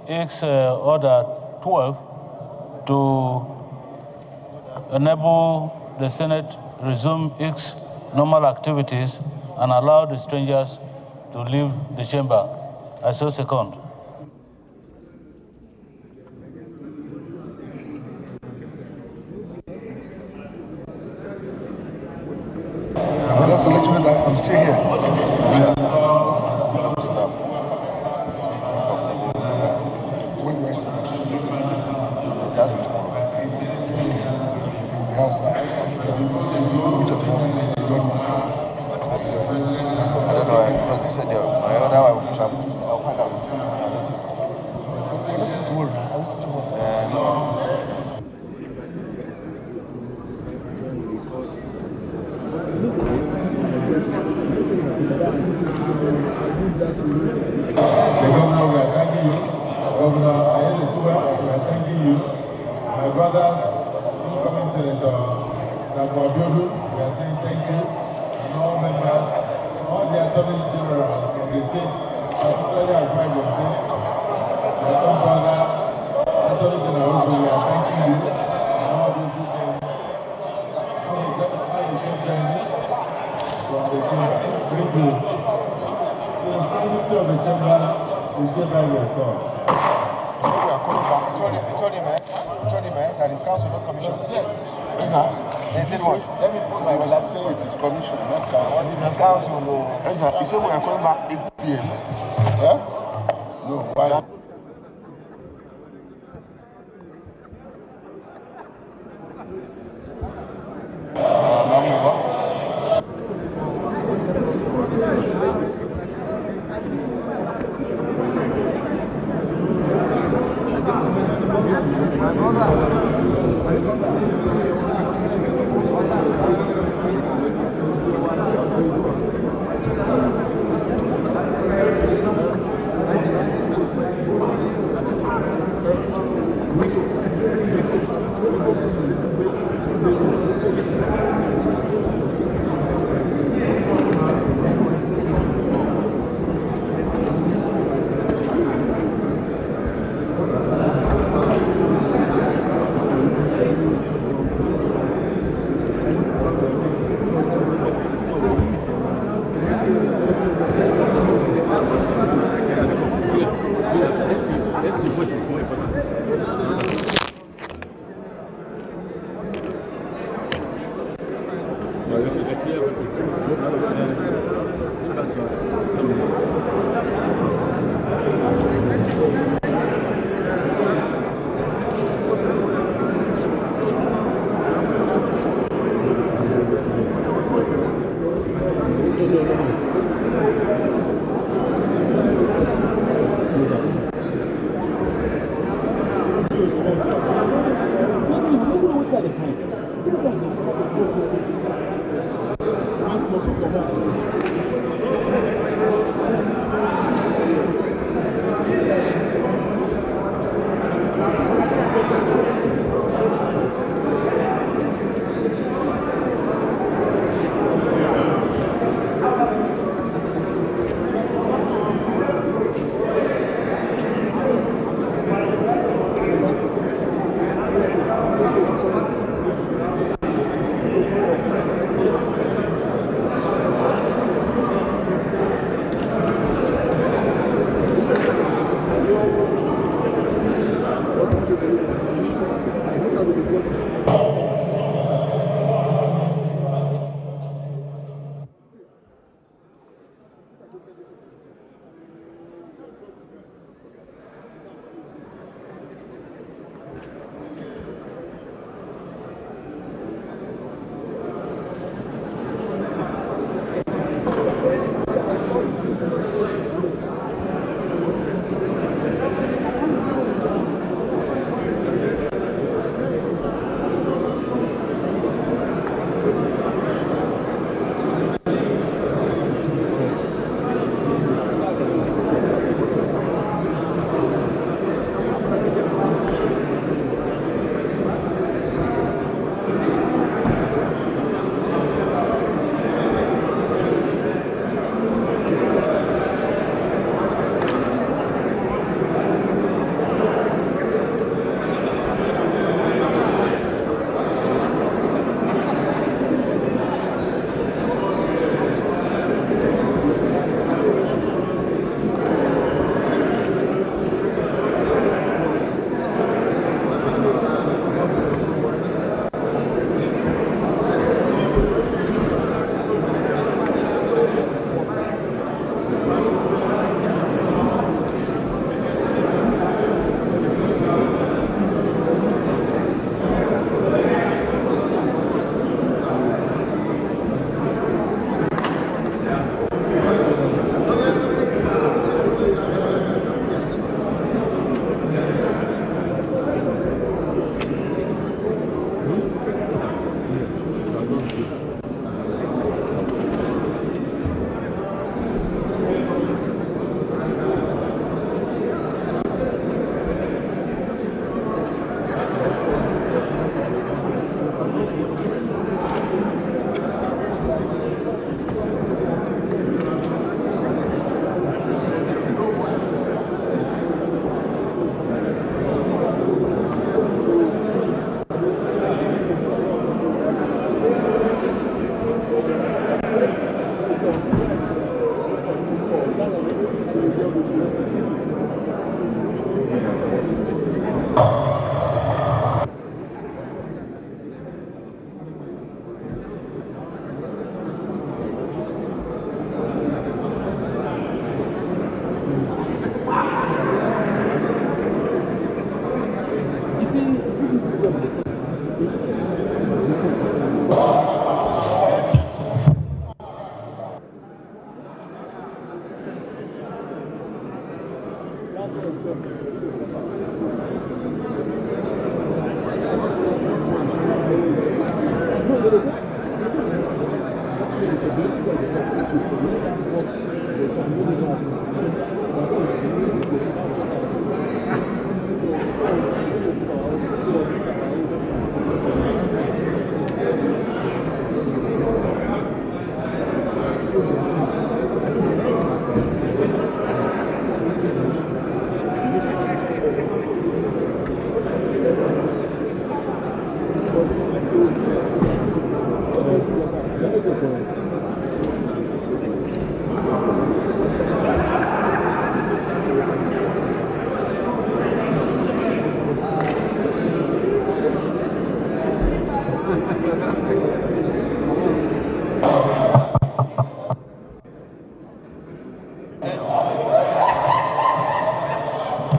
its Order 12 to enable the Senate resume its normal activities and allow the strangers to leave the chamber. I so second. Just to let you know that I'm still here.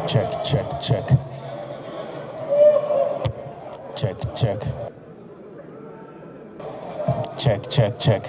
Check, check, check. Check, check. Check, check, check.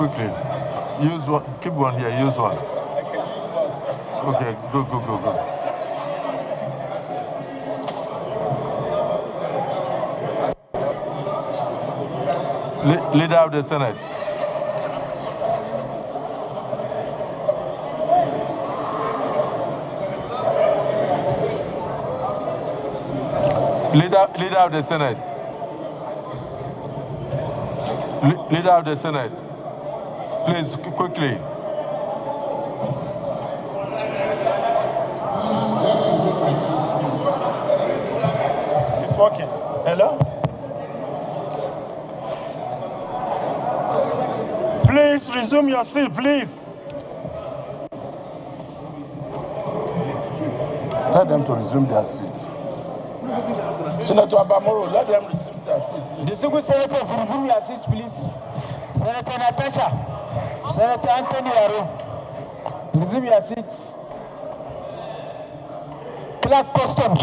Quickly. Use one. Keep one here. Use one. Okay. Go, go, go, go. Leader of the Senate. Leader of the Senate. Leader of the Senate. Please, quickly. It's working. Hello? Please resume your seat, please. Tell them to resume their seat. Senator Abamoro, let them resume their seat. Distinguished senators, resume your seats, please. Senator Natasha. Senator Anthony Yaro, resume your seats. Clerk Customs,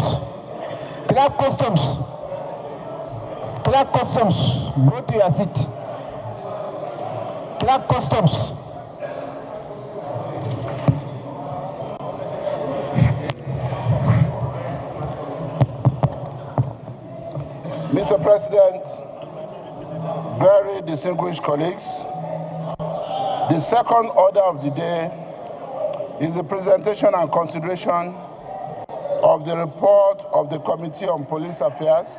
Clerk Customs, Clerk Customs, go to your seat. Clerk Customs. Mr. President, very distinguished colleagues, the second order of the day is the presentation and consideration of the report of the Committee on Police Affairs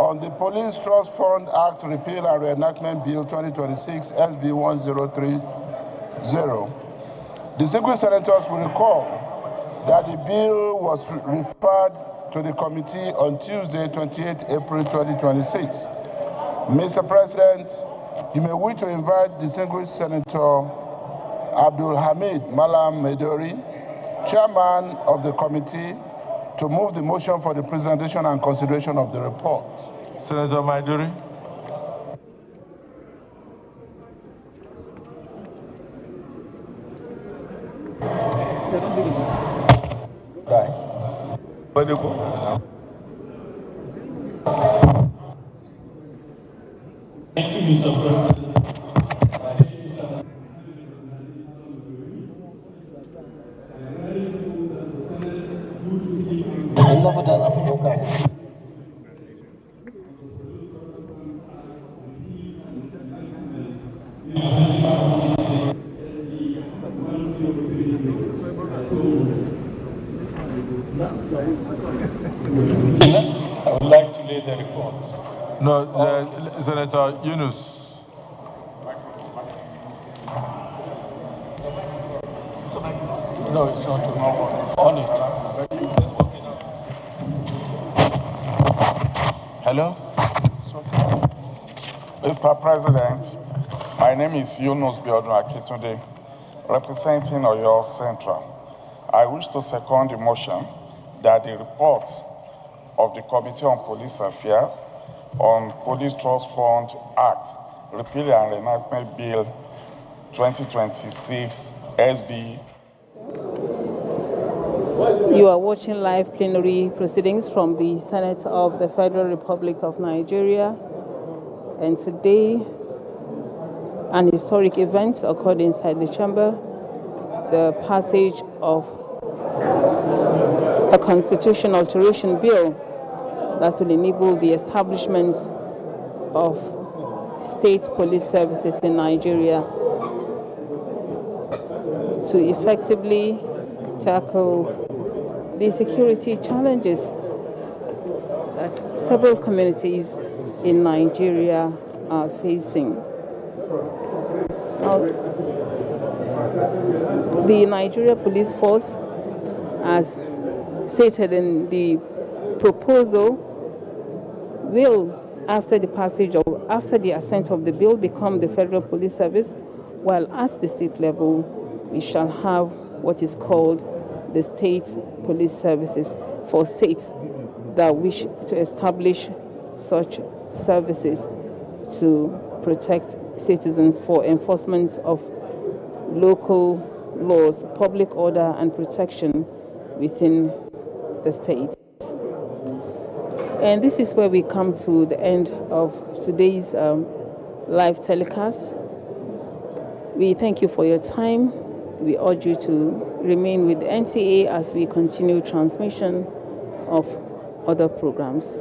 on the Police Trust Fund Act Repeal and Reenactment Bill 2026 SB 1030. Distinguished senators will recall that the bill was referred to the committee on Tuesday, 28 April 2026. Mr. President, you may wish to invite distinguished Senator Abdul Hamid Malam Medori, Chairman of the committee, to move the motion for the presentation and consideration of the report. Senator Maiduri. Where do you go? Thank you, Mr. President. I would like to lay the report. No, Senator Yunus. No, it's not on it. Hello? Mr. President, my name is Yunus Biodun Akitunde, representing Oyo Central. I wish to second the motion that the report of the Committee on Police Affairs on Police Trust Fund Act, Repeal and Reenactment Bill 2026 SB. You are watching live plenary proceedings from the Senate of the Federal Republic of Nigeria. And today, an historic event occurred inside the chamber, the passage of a constitution alteration bill that will enable the establishment of state police services in Nigeria to effectively tackle the security challenges that several communities in Nigeria are facing. Now, the Nigeria Police Force, as stated in the proposal, will, after the assent of the bill, become the Federal Police Service, while at the state level, we shall have what is called the State Police Services for states that wish to establish such services to protect citizens for enforcement of local laws, public order, and protection within the state. And this is where we come to the end of today's live telecast. We thank you for your time. We urge you to remain with the NTA as we continue transmission of other programs.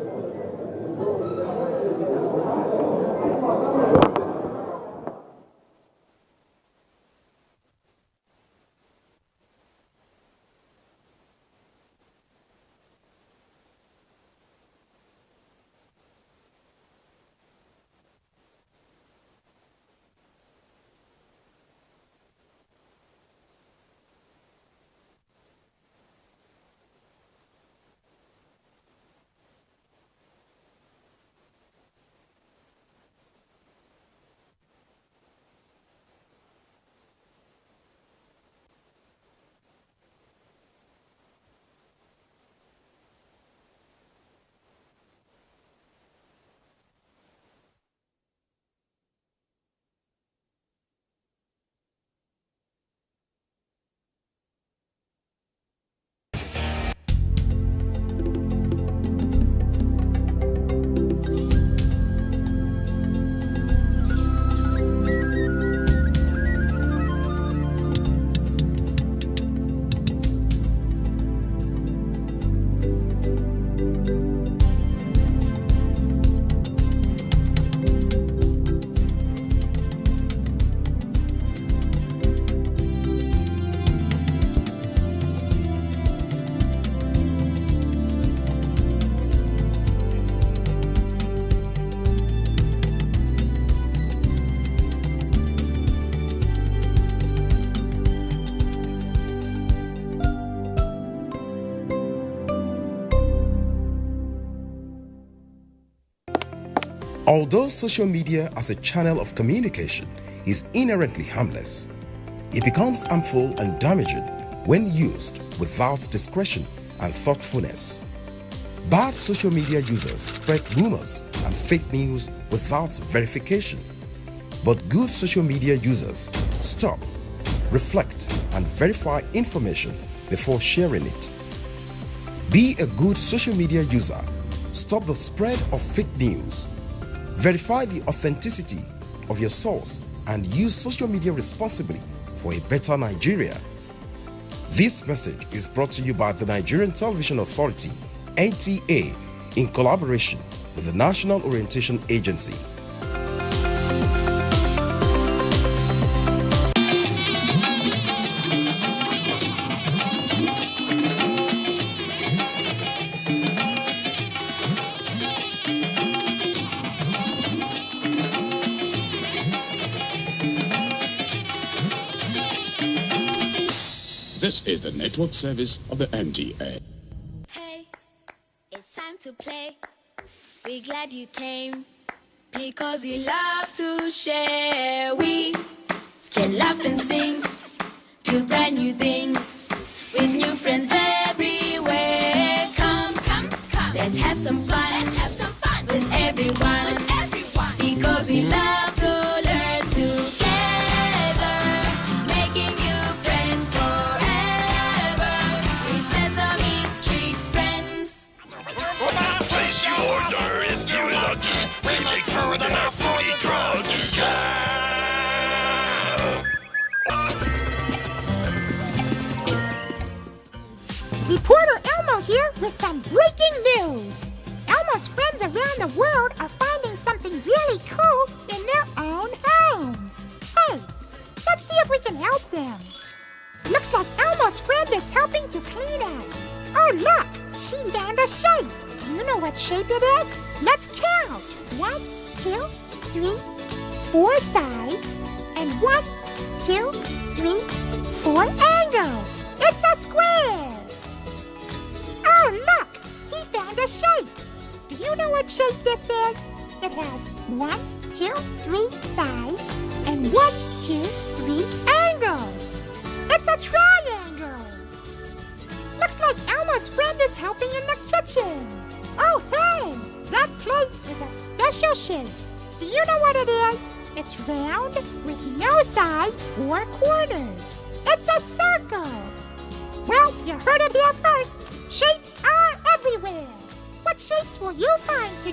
Although social media as a channel of communication is inherently harmless, it becomes harmful and damaging when used without discretion and thoughtfulness. Bad social media users spread rumors and fake news without verification. But good social media users stop, reflect, and verify information before sharing it. Be a good social media user. Stop the spread of fake news. Verify the authenticity of your source and use social media responsibly for a better Nigeria. This message is brought to you by the Nigerian Television Authority, NTA, in collaboration with the National Orientation Agency. This is the network service of the NTA. Hey, it's time to play. We're glad you came because we love to share. We can laugh and sing, do brand new things with new friends everywhere. Come, come, come. Let's have some fun. Let's have some fun with everyone. Because we love to learn together, making new friends forever. We Sesame Street friends. Place your order if you're lucky. We make food enough for the druggie. Yeah. Reporter Elmo here with some breaking news. Elmo's friends around the world are finding something really cool in their own homes. Hey, let's see if we can help them. Looks like Elmo's friend is helping to clean up. Oh, look, she found a shape. Do you know what shape it is? Let's count. 1, 2, 3, 4 sides, and 1, 2, 3, 4 angles. It's a square. Oh, look, he found a shape. Do you know what shape this is? It has 1, 2, 3 sides and 1, 2, 3 angles. It's a triangle. Looks like Elmo's friend is helping in the kitchen. Oh, hey, that plate is a special shape. Do you know what it is? It's round with no sides or corners. It's a circle. Well, you heard it here first. Shapes are everywhere. What shapes will you find today?